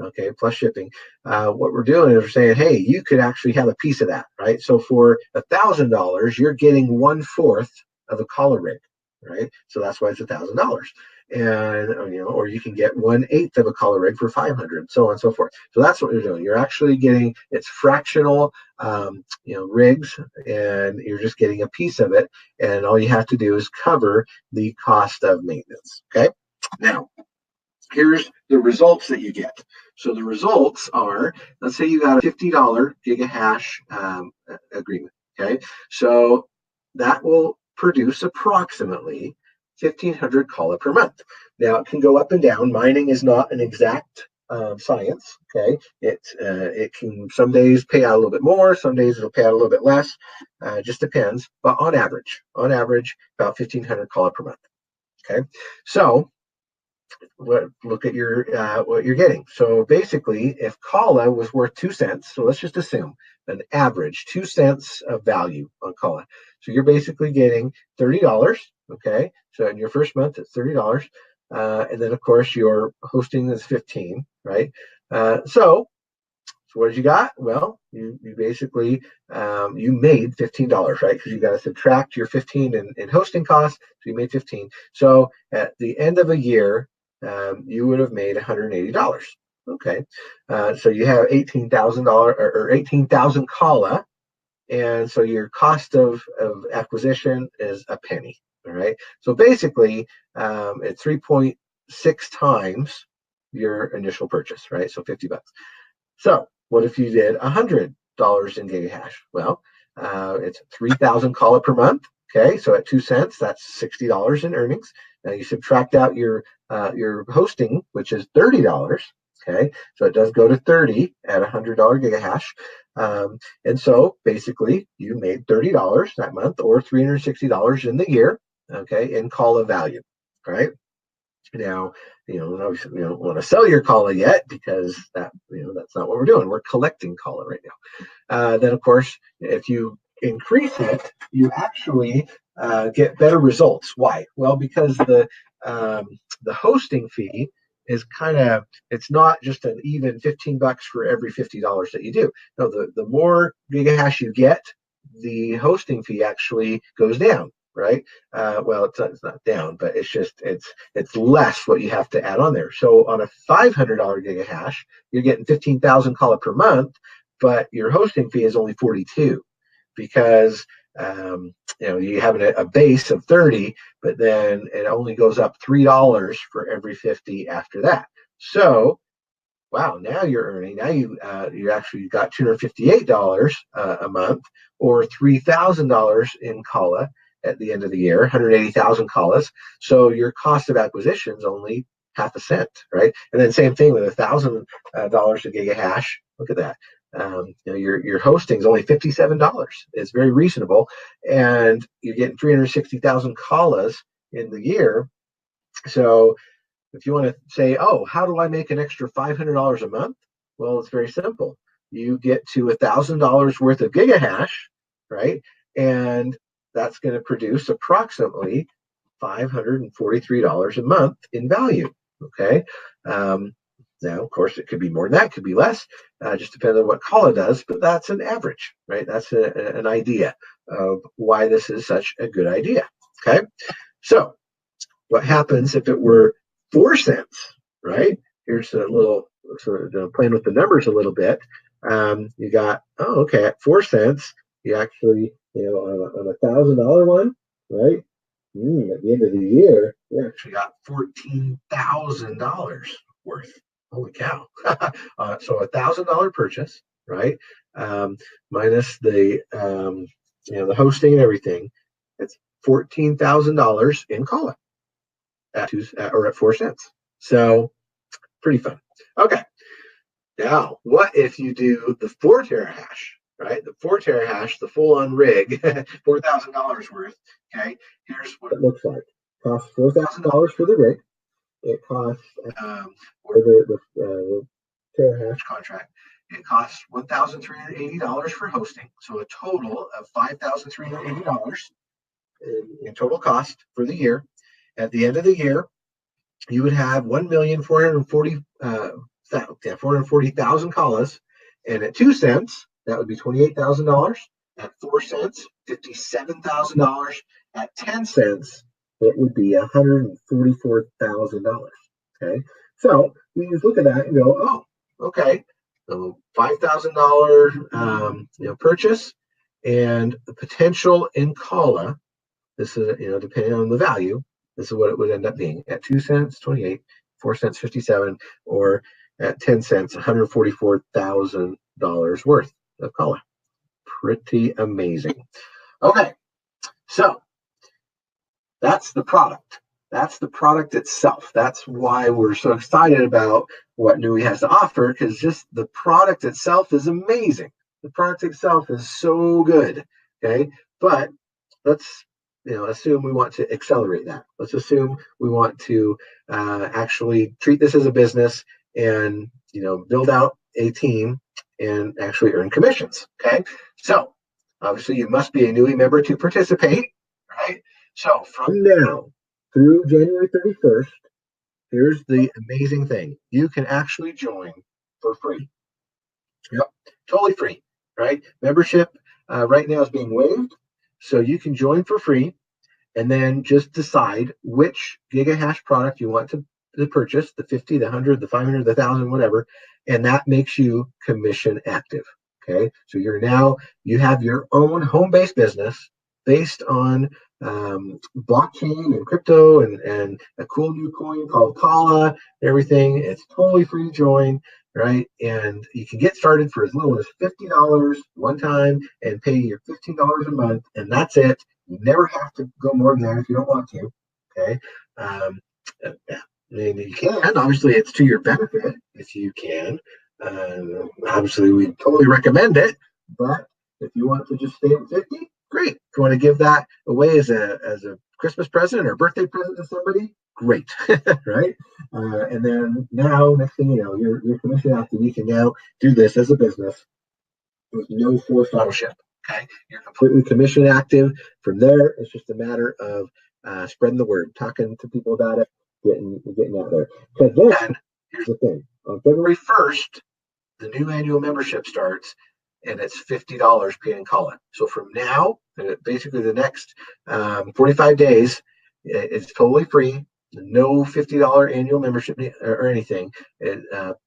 okay, plus shipping, what we're doing is we're saying, hey, you could actually have a piece of that, right? So for $1,000, you're getting 1/4 of a Kala rig, right? So that's why it's $1,000. And or you can get 1/8 of a Kala rig for 500, so on and so forth. So that's what you're doing. You're actually getting it's fractional, rigs, and you're just getting a piece of it. And all you have to do is cover the cost of maintenance. Okay. Now, here's the results that you get. So the results are, let's say you got a $50 gigahash agreement. Okay. So that will produce approximately 1,500 Kala per month. Now it can go up and down. Mining is not an exact science. Okay, it can some days pay out a little bit more, some days it'll pay out a little bit less. Just depends. But on average, about 1,500 Kala per month. Okay, so look at your what you're getting. So basically, if Kala was worth 2 cents, so let's just assume an average 2 cents of value on Kala. So you're basically getting $30. Okay, so in your first month, it's $30, and then of course your hosting is 15, right? So what did you got? Well, you basically you made $15, right? Because you got to subtract your 15 in hosting costs, so you made 15. So at the end of a year, you would have made $180. Okay, so you have $18,000 or 18,000 Kala, and so your cost of acquisition is a penny. All right, so basically, it's 3.6 times your initial purchase, right? So $50. So what if you did $100 in gigahash? Well, it's 3,000 Kala per month. Okay, so at 2 cents, that's $60 in earnings. Now you subtract out your hosting, which is $30. Okay, so it does go to 30 at $100 gigahash. And so basically you made $30 that month, or $360 in the year, okay, in Kala value, right? Now, obviously we don't want to sell your Kala yet, because that's not what we're doing. We're collecting Kala right now. Then of course, if you increase it, you actually get better results. Why? Well, because the hosting fee is it's not just an even $15 for every $50 that you do. No, the more gigahash you get, the hosting fee actually goes down. right? Well, it's not down, but it's less what you have to add on there. So on a $500 gigahash, you're getting 15,000 call it per month, but your hosting fee is only 42 because you have a base of 30, but then it only goes up $3 for every 50 after that. So wow, now you're earning. Now you actually got $258 a month, or $3,000 in CALA at the end of the year, 180,000 CALAs. So your cost of acquisition is only half a cent, right? And then same thing with $1,000 a gigahash. Look at that. Your hosting is only $57. It's very reasonable, and you're getting 360,000 CALAs in the year. So if you want to say, oh, how do I make an extra $500 a month? Well, it's very simple. You get to $1,000 worth of gigahash, right? And that's going to produce approximately $543 a month in value. Okay. Now, of course, it could be more than that, could be less, just depending on what CALA does, but that's an average, right? That's an idea of why this is such a good idea. Okay. So what happens if it were 4 cents, right? Here's a little sort of playing with the numbers a little bit. You got, okay, at 4 cents, you actually, on $1,000 one, right? At the end of the year, you actually got $14,000 worth. Holy cow! So $1,000 purchase, right? Minus the the hosting and everything. It's $14,000 in CALA at 4 cents. So pretty fun. Okay. Now, what if you do the 4 terahash, right? The 4 terahash, the full-on rig, $4,000 worth. Okay. Here's what it looks like. It costs $4,000 for the rig. It costs for the terahash contract. It costs $1,380 for hosting. So a total of $5,380 in total cost for the year. At the end of the year, you would have 440,000 CALAs, and at 2 cents, that would be $28,000. At 4 cents, $57,000. At 10 cents, it would be $144,000. Okay, so you just look at that and go, oh, okay, so $5,000 purchase, and the potential in CALA. This is depending on the value. This is what it would end up being at 2 cents, 28, 4 cents, 57, or at 10 cents, $144,000 worth of CALA. Pretty amazing. Okay, so that's the product. That's the product itself. That's why we're so excited about what Nui has to offer, because just the product itself is amazing. The product itself is so good. Okay, but let's assume we want to accelerate that. Let's assume we want to actually treat this as a business and build out a team and actually earn commissions. Okay, so obviously you must be a Nui member to participate, right? So from now through January 31st, here's the amazing thing: you can actually join for free. Yep, totally free, right? Membership right now is being waived. So you can join for free, and then just decide which gigahash product you want to purchase, the 50, the 100, the 500, the 1,000, whatever, and that makes you commission active. Okay, so you have your own home-based business based on blockchain and crypto and a cool new coin called CALA and everything. It's totally free to join. Right, and you can get started for as little as $50 one time and pay your $15 a month, and that's it. You never have to go more than that if you don't want to. Okay, I mean, you can. Obviously, it's to your benefit if you can. Obviously, we totally recommend it. But if you want to just stay at 50, great. If you want to give that away as a Christmas present or birthday present to somebody, great, right? And then now, next thing you know, you're commission active. You can now do this as a business with no forced ownership. Okay, you're completely commission active. From there, it's just a matter of spreading the word, talking to people about it, getting out there. But then, here's the thing: on February 1st, the new annual membership starts. and it's $50 paid in Kala. So from now, basically the next 45 days, it's totally free. No $50 annual membership or anything.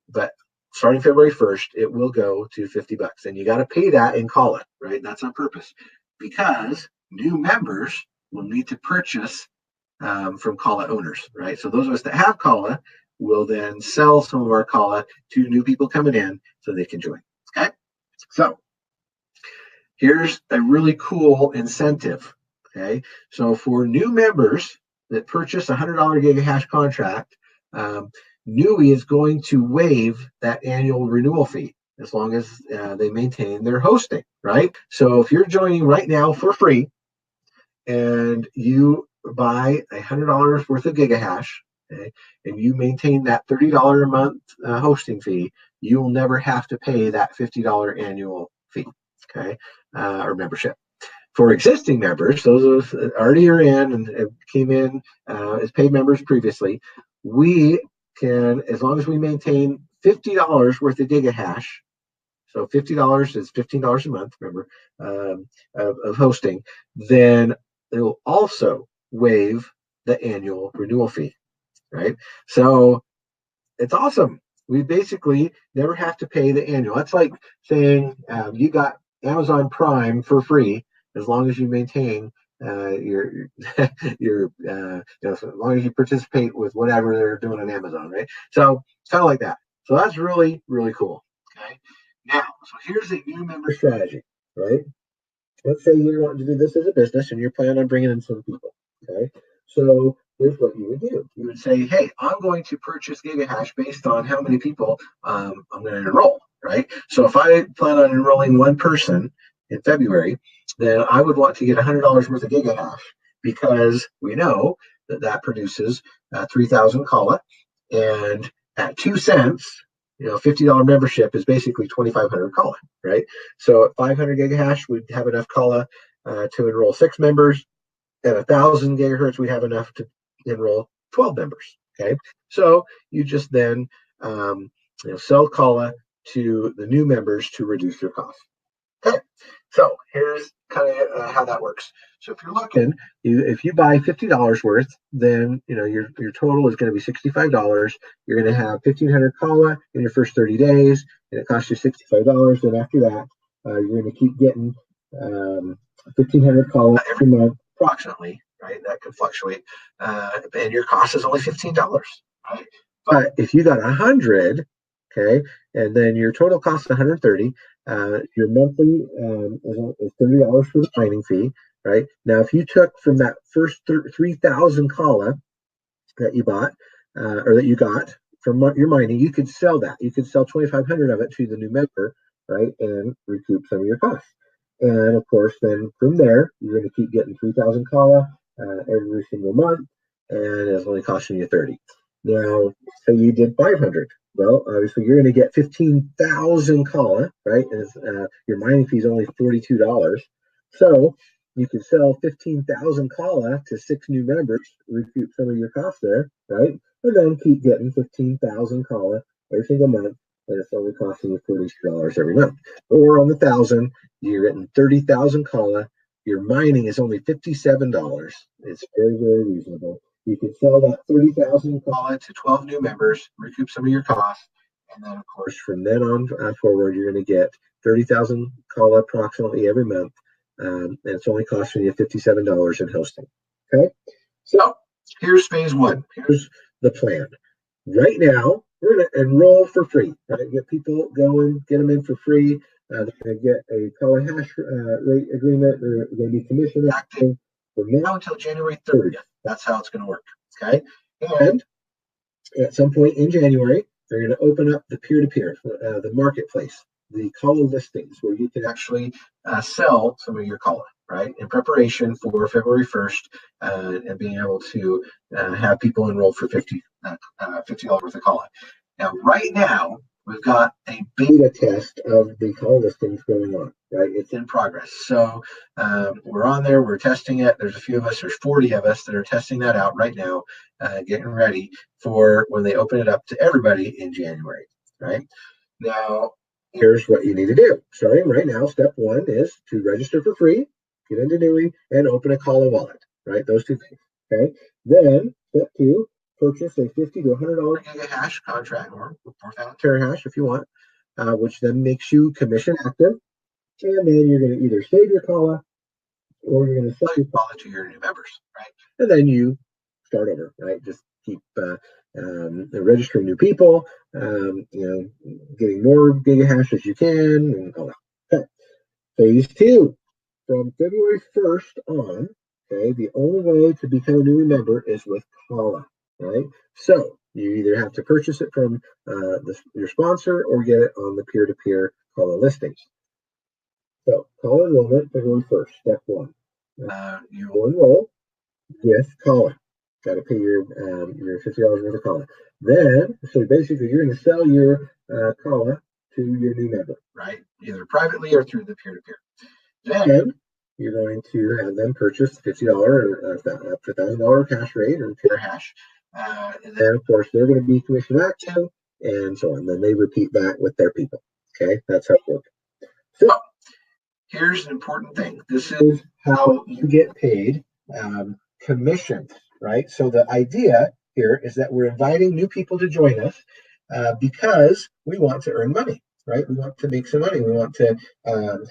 But starting February 1st, it will go to $50, and you got to pay that in Kala, right? That's on purpose because new members will need to purchase from Kala owners, right? So those of us that have Kala will then sell some of our Kala to new people coming in so they can join. Okay, so here's a really cool incentive. Okay, so for new members that purchase a $100 gigahash contract, Nui is going to waive that annual renewal fee as long as they maintain their hosting, right? So if you're joining right now for free and you buy $100 worth of gigahash, okay, and you maintain that $30 a month hosting fee, you will never have to pay that $50 annual fee, okay, or membership. For existing members, those of us that already are in and came in as paid members previously, we can, as long as we maintain $50 worth of gigahash, so $50 is $15 a month, remember, of hosting, then they will also waive the annual renewal fee, right? So it's awesome. We basically never have to pay the annual. That's like saying you got Amazon Prime for free as long as you maintain your as long as you participate with whatever they're doing on Amazon, right? So it's kind of like that. So that's really, really cool. Okay. Now, so here's a new member strategy, right? Let's say you're wanting to do this as a business and you're planning on bringing in some people. Okay. So here's what you would do. You would say, hey, I'm going to purchase gigahash based on how many people I'm going to enroll, right? So if I plan on enrolling one person in February, then I would want to get $100 worth of gigahash because we know that that produces 3,000 Kala, and at 2 cents, $50 membership is basically 2,500 Kala, right? So at 500 gigahash, we'd have enough Kala to enroll 6 members. At 1,000 gigahertz, we have enough to enroll 12 members. Okay, so you just then sell Kala to the new members to reduce your cost. Okay, so here's kind of how that works. So if you're looking, if you buy $50 worth, then your total is going to be $65. You're going to have 1,500 Kala in your first 30 days, and it costs you $65. And after that, you're going to keep getting 1,500 Kala every month, approximately. Right, that could fluctuate, and your cost is only $15. Right, but if you got 100, okay, and then your total cost is 130. Your monthly is $30 for the mining fee, right? Now, if you took from that first 3,000 Kala that you bought or that you got from your mining, you could sell that. You could sell 2,500 of it to the new member, right, and recoup some of your costs. And of course, then from there, you're going to keep getting 3,000 Kala every single month, and it's only costing you 30. Now, say you did 500. Well, obviously, you're going to get 15,000 Kala, right? As your mining fee is only $42. So you can sell 15,000 Kala to 6 new members, recoup some of your costs there, right? And then keep getting 15,000 Kala every single month, and it's only costing you $42 every month. Or on the 1,000, you're getting 30,000 Kala. Your mining is only $57. It's very, very reasonable. You can sell that 30,000 Kala to 12 new members, recoup some of your costs, and then, of course, from then on forward, you're going to get 30,000 Kala approximately every month, and it's only costing you $57 in hosting. Okay, so here's phase 1. Here's the plan. Right now, we're going to enroll for free. Right? Get people going, get them in for free. They're going to get a Kala hash rate agreement. They're going to be commission active from now until January 30th. That's how it's going to work. Okay. And at some point in January, they're going to open up the peer-to-peer, the marketplace, the Kala listings where you can actually sell some of your Kala, right, in preparation for February 1st and being able to have people enrolled for $50 worth of Kala. Now, right now, we've got a beta test of the Kala listings going on, right? It's in progress. So we're on there, we're testing it. There's a few of us, there's 40 of us that are testing that out right now, getting ready for when they open it up to everybody in January, right? Now, here's what you need to do. Starting right now, step one is to register for free, get into Nui, and open a Kala wallet, right? Those two things, okay? Then, step two, purchase a $50 to $100 gigahash contract, or 4,000 terahash if you want, which then makes you commission active. And then you're going to either save your Kala or you're going to sell your Kala to your new members, right? And then you start over, right? Just keep registering new people, getting more gigahash as you can, and all that. Okay. Phase two, from February 1st on, okay, the only way to become a new member is with Kala, right? So you either have to purchase it from your sponsor or get it on the peer-to-peer Kala listings. So Kala enrollment, February 1st, step one. You will enroll with Kala. Got to pay your $50 worth of Kala. Then, so basically, you're going to sell your Kala to your new member, right? Either privately or through the peer-to-peer. Then you're going to have them purchase $50 or up to $1,000 cash rate or peer hash. And then, of course, they're going to be commission active and so on. Then they repeat that with their people. Okay, that's how it works. So here's an important thing. This is how you get paid commissions, right? So the idea here is that we're inviting new people to join us because we want to earn money, right? We want to make some money. We want to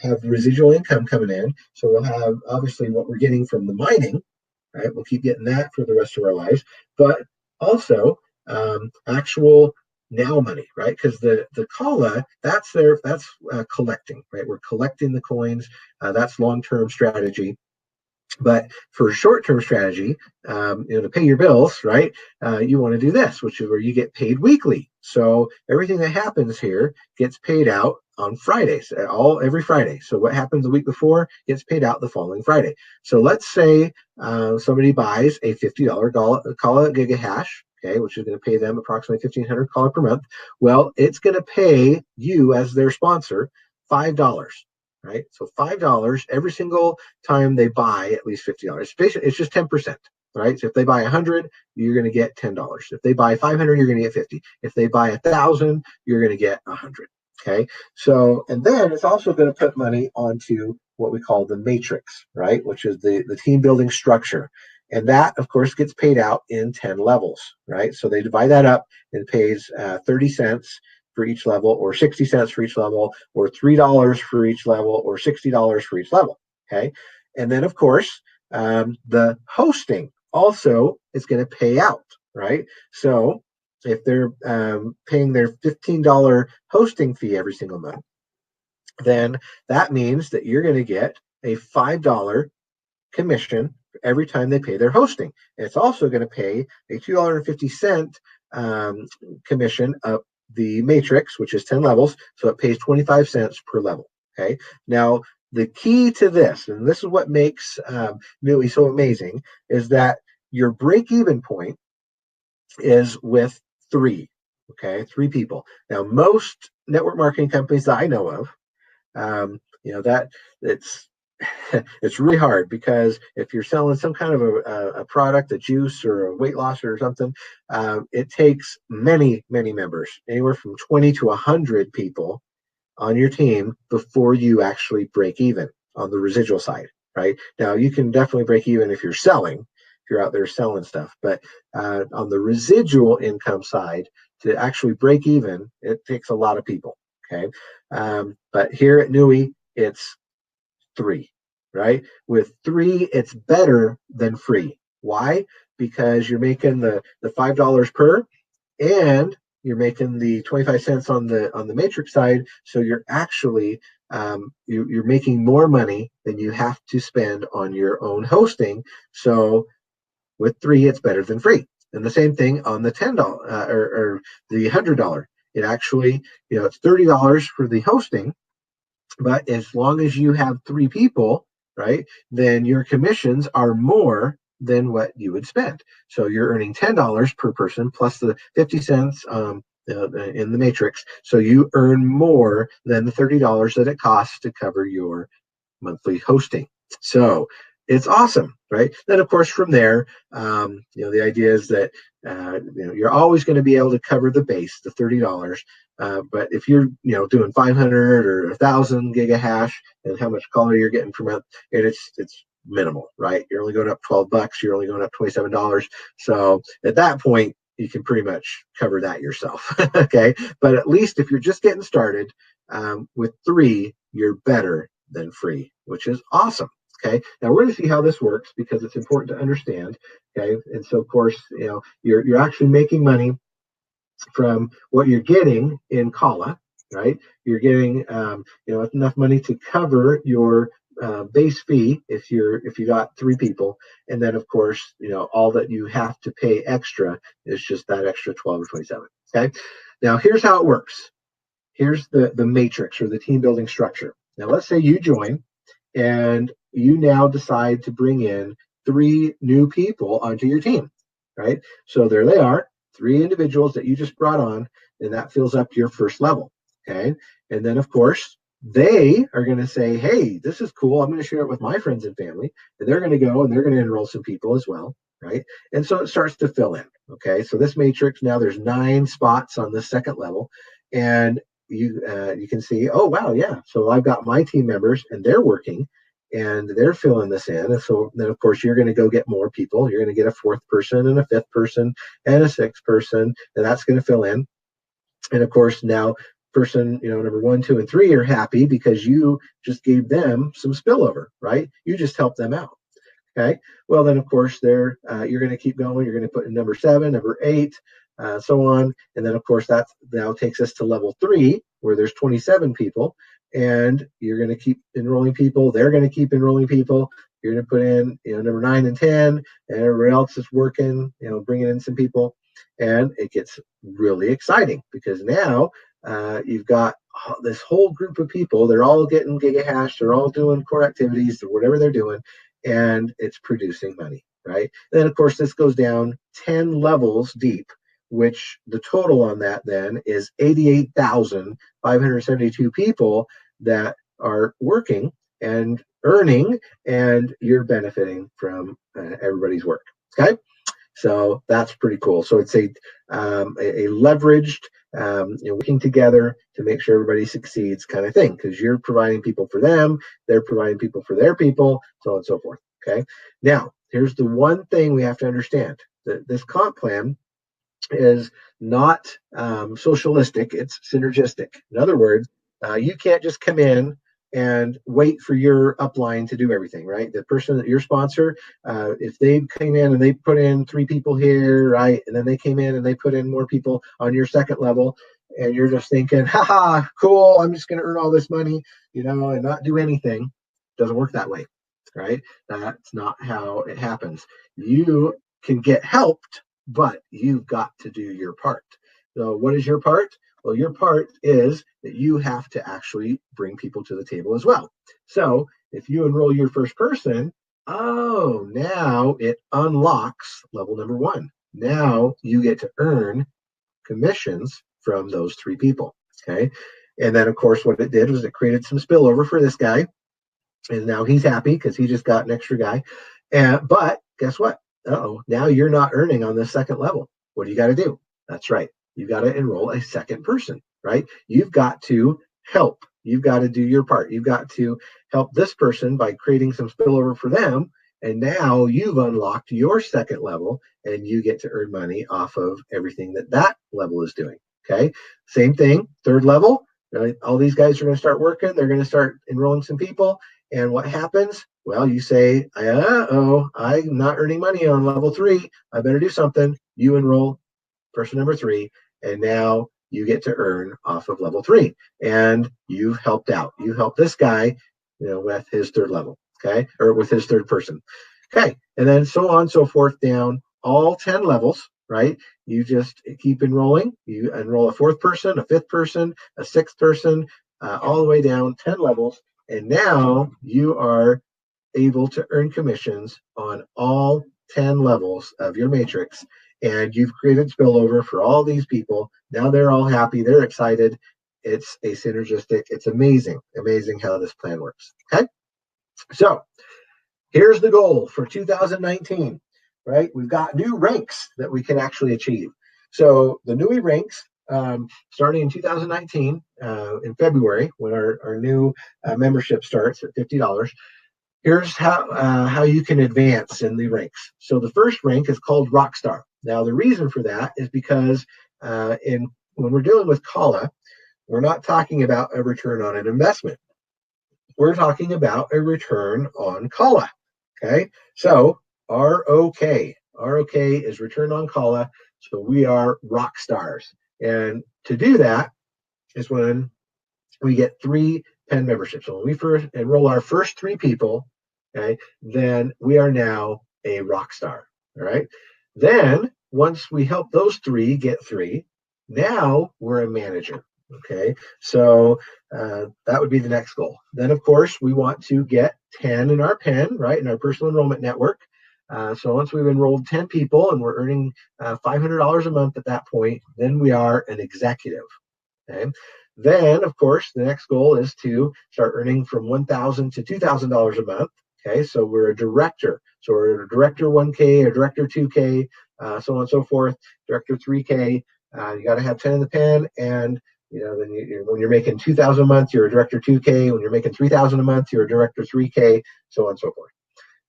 have residual income coming in. So we'll have obviously what we're getting from the mining, right? We'll keep getting that for the rest of our lives, but also actual now money, right? Because the Kala, that's collecting, right? We're collecting the coins. That's long-term strategy. But for short-term strategy, to pay your bills, right? You want to do this, which is where you get paid weekly. So everything that happens here gets paid out on Fridays, every Friday. So what happens the week before gets paid out the following Friday. So let's say somebody buys a $50 Kala gigahash, okay, which is going to pay them approximately $1,500 Kala per month. Well, it's going to pay you as their sponsor $5. Right, so $5 every single time they buy at least $50. Basically, it's just 10%. Right, so if they buy 100, you're going to get $10. If they buy 500, you're going to get 50. If they buy 1,000, you're going to get 100. Okay, so and then it's also going to put money onto what we call the matrix, right, which is the team building structure, and that of course gets paid out in 10 levels. Right, so they divide that up and pays 30 cents for each level, or 60 cents for each level, or $3 for each level, or $60 for each level. Okay, and then of course the hosting also is going to pay out, right? So if they're paying their $15 hosting fee every single month, then that means that you're going to get a $5 commission every time they pay their hosting. And it's also going to pay a $2.50 commission up the matrix, which is 10 levels, so it pays 25 cents per level. Okay, now the key to this, and this is what makes Nui so amazing, is that your break-even point is with three. Okay, three people. Now, most network marketing companies that I know of, that it's it's really hard, because if you're selling some kind of a product, a juice or a weight loss or something, it takes many members, anywhere from 20 to 100 people on your team before you actually break even on the residual side. Right now, you can definitely break even if you're selling, if you're out there selling stuff, but on the residual income side, to actually break even, it takes a lot of people. Okay, but here at Nui, it's three, right? With three, it's better than free. Why? Because you're making the $5 per, and you're making the 25 cents on the matrix side. So you're actually you're making more money than you have to spend on your own hosting. So with three, it's better than free. And the same thing on the $10 or the $100. It actually, it's $30 for the hosting, but as long as you have three people, right, then your commissions are more than what you would spend. So you're earning $10 per person plus the 50 cents in the matrix. So you earn more than the $30 that it costs to cover your monthly hosting. So It's awesome, right? Then, of course, from there, the idea is that you're always going to be able to cover the base, the $30. But if you're doing 500 or 1,000 gigahash, and how much call you're getting per month, and it's minimal, right? You're only going up $12. You're only going up $27. So at that point, you can pretty much cover that yourself. Okay, but at least if you're just getting started with 3, you're better than free, which is awesome. Okay, now we're going to see how this works because it's important to understand. Okay, and so of course, you're actually making money from what you're getting in Kala, right? You're getting enough money to cover your base fee if you got 3 people, and then of course all that you have to pay extra is just that extra 12 or 27. Okay, now here's how it works. Here's the matrix or the team building structure. Now let's say you join and you now decide to bring in 3 new people onto your team, right? So there they are, 3 individuals that you just brought on, and that fills up your first level, okay? And then, of course, they are going to say, hey, this is cool. I'm going to share it with my friends and family, and they're going to go and they're going to enroll some people as well, right? And so it starts to fill in, okay? So this matrix, now there's 9 spots on the second level, and you can see, oh, wow, yeah. So I've got my team members, and they're working, and they're filling this in. And so then, of course, you're going to go get more people. You're going to get a 4th person and a 5th person and a 6th person, and that's going to fill in. And of course, now person, number 1, 2, and 3 are happy because you just gave them some spillover, right? You just helped them out. Okay. Well, then, of course, you're going to keep going. You're going to put in number 7, number 8, so on. And then, of course, that now takes us to level 3, where there's 27 people. And you're going to keep enrolling people. They're going to keep enrolling people. You're going to put in, number 9 and 10, and everybody else is working, bringing in some people. And it gets really exciting because now you've got this whole group of people. They're all getting gigahash. They're all doing core activities or whatever they're doing. And it's producing money, right? And then, of course, this goes down 10 levels deep, which the total on that then is 88,572 people that are working and earning, and you're benefiting from everybody's work, okay? So that's pretty cool. So it's a leveraged, working together to make sure everybody succeeds kind of thing, because you're providing people for them, they're providing people for their people, so on and so forth. Okay. Now, here's the one thing we have to understand: that this comp plan is not socialistic; it's synergistic. In other words, you can't just come in and wait for your upline to do everything, right? The person that your sponsor, if they came in and they put in 3 people here, right, and then they came in and they put in more people on your second level, and you're just thinking, haha, cool, I'm just going to earn all this money, and not do anything. It doesn't work that way, right? That's not how it happens. You can get helped, but you've got to do your part. So what is your part? Well, your part is that you have to actually bring people to the table as well. So if you enroll your first person, now it unlocks level number 1. Now you get to earn commissions from those 3 people. Okay. And then, of course, what it did was it created some spillover for this guy. And now he's happy because he just got an extra guy. But guess what? Now you're not earning on the second level. What do you got to do? That's right. You've got to enroll a second person, right? You've got to help. You've got to do your part. You've got to help this person by creating some spillover for them. And now you've unlocked your second level, and you get to earn money off of everything that level is doing. Okay. Same thing. Third level, right? All these guys are going to start working. They're going to start enrolling some people. And what happens? Well, you say, I'm not earning money on level 3. I better do something. You enroll person number 3, and now you get to earn off of level 3. And you've helped out. You helped this guy, with his third level, okay, or with his third person. Okay, and then so on and so forth down all 10 levels, right? You just keep enrolling. You enroll a 4th person, a 5th person, a 6th person, all the way down 10 levels. And now you are able to earn commissions on all 10 levels of your matrix. And you've created spillover for all these people. Now they're all happy. They're excited. It's a synergistic. It's amazing how this plan works. Okay. So Here's the goal for 2019, right? We've got new ranks that we can actually achieve. So the Nui ranks, starting in 2019, in February, when our new membership starts at $50, here's how you can advance in the ranks. So the first rank is called Rockstar. Now the reason for that is because in when we're dealing with Kala, we're not talking about a return on an investment. We're talking about a return on Kala. Okay, so ROK. ROK is return on Kala. So we are rock stars. And to do that is when we get 3 pen memberships. So when we first enroll our first 3 people, okay, then we are now a rock star. All right. Then once we help those 3 get 3, now we're a manager. Okay. So that would be the next goal. Then, of course, we want to get 10 in our pen, right, in our personal enrollment network. So once we've enrolled 10 people and we're earning $500 a month at that point, then we are an executive. Okay. Then, of course, the next goal is to start earning from $1,000 to $2,000 a month. Okay, so we're a director. So we're a director 1K, a director 2K, so on and so forth. Director 3K. You got to have 10 in the pen, and then when you're making 2,000 a month, you're a director 2K. When you're making 3,000 a month, you're a director 3K, so on and so forth.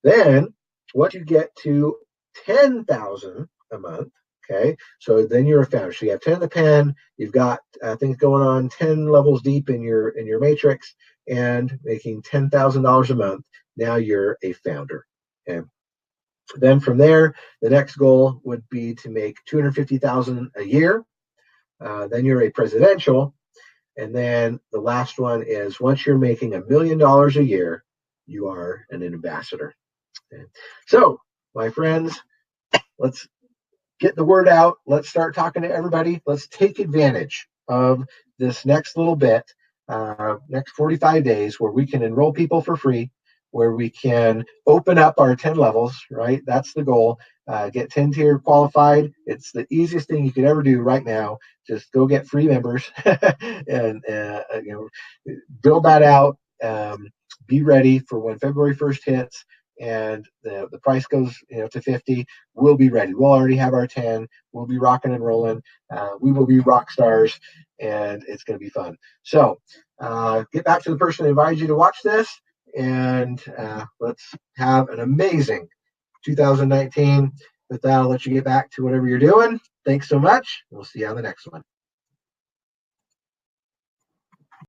Then, once you get to 10,000 a month, okay, so then you're a founder. So you have 10 in the pen, you've got things going on 10 levels deep in your matrix, and making $10,000 a month. Now you're a founder. Okay. Then from there, the next goal would be to make 250,000 a year. Then you're a presidential, and then the last one is once you're making $1 million a year, you are an ambassador. Okay. So, my friends, let's get the word out. Let's start talking to everybody. Let's take advantage of this next little bit, next 45 days, where we can enroll people for free, where we can open up our 10 levels, right? That's the goal. Get 10 tier qualified. It's the easiest thing you could ever do right now. Just go get free members and build that out. Be ready for when February 1st hits and the price goes to 50. We'll be ready. We'll already have our 10. We'll be rocking and rolling. We will be rock stars, and it's going to be fun. So get back to the person that invited you to watch this, and let's have an amazing 2019. With that, I'll let you get back to whatever you're doing. Thanks so much. We'll see you on the next one.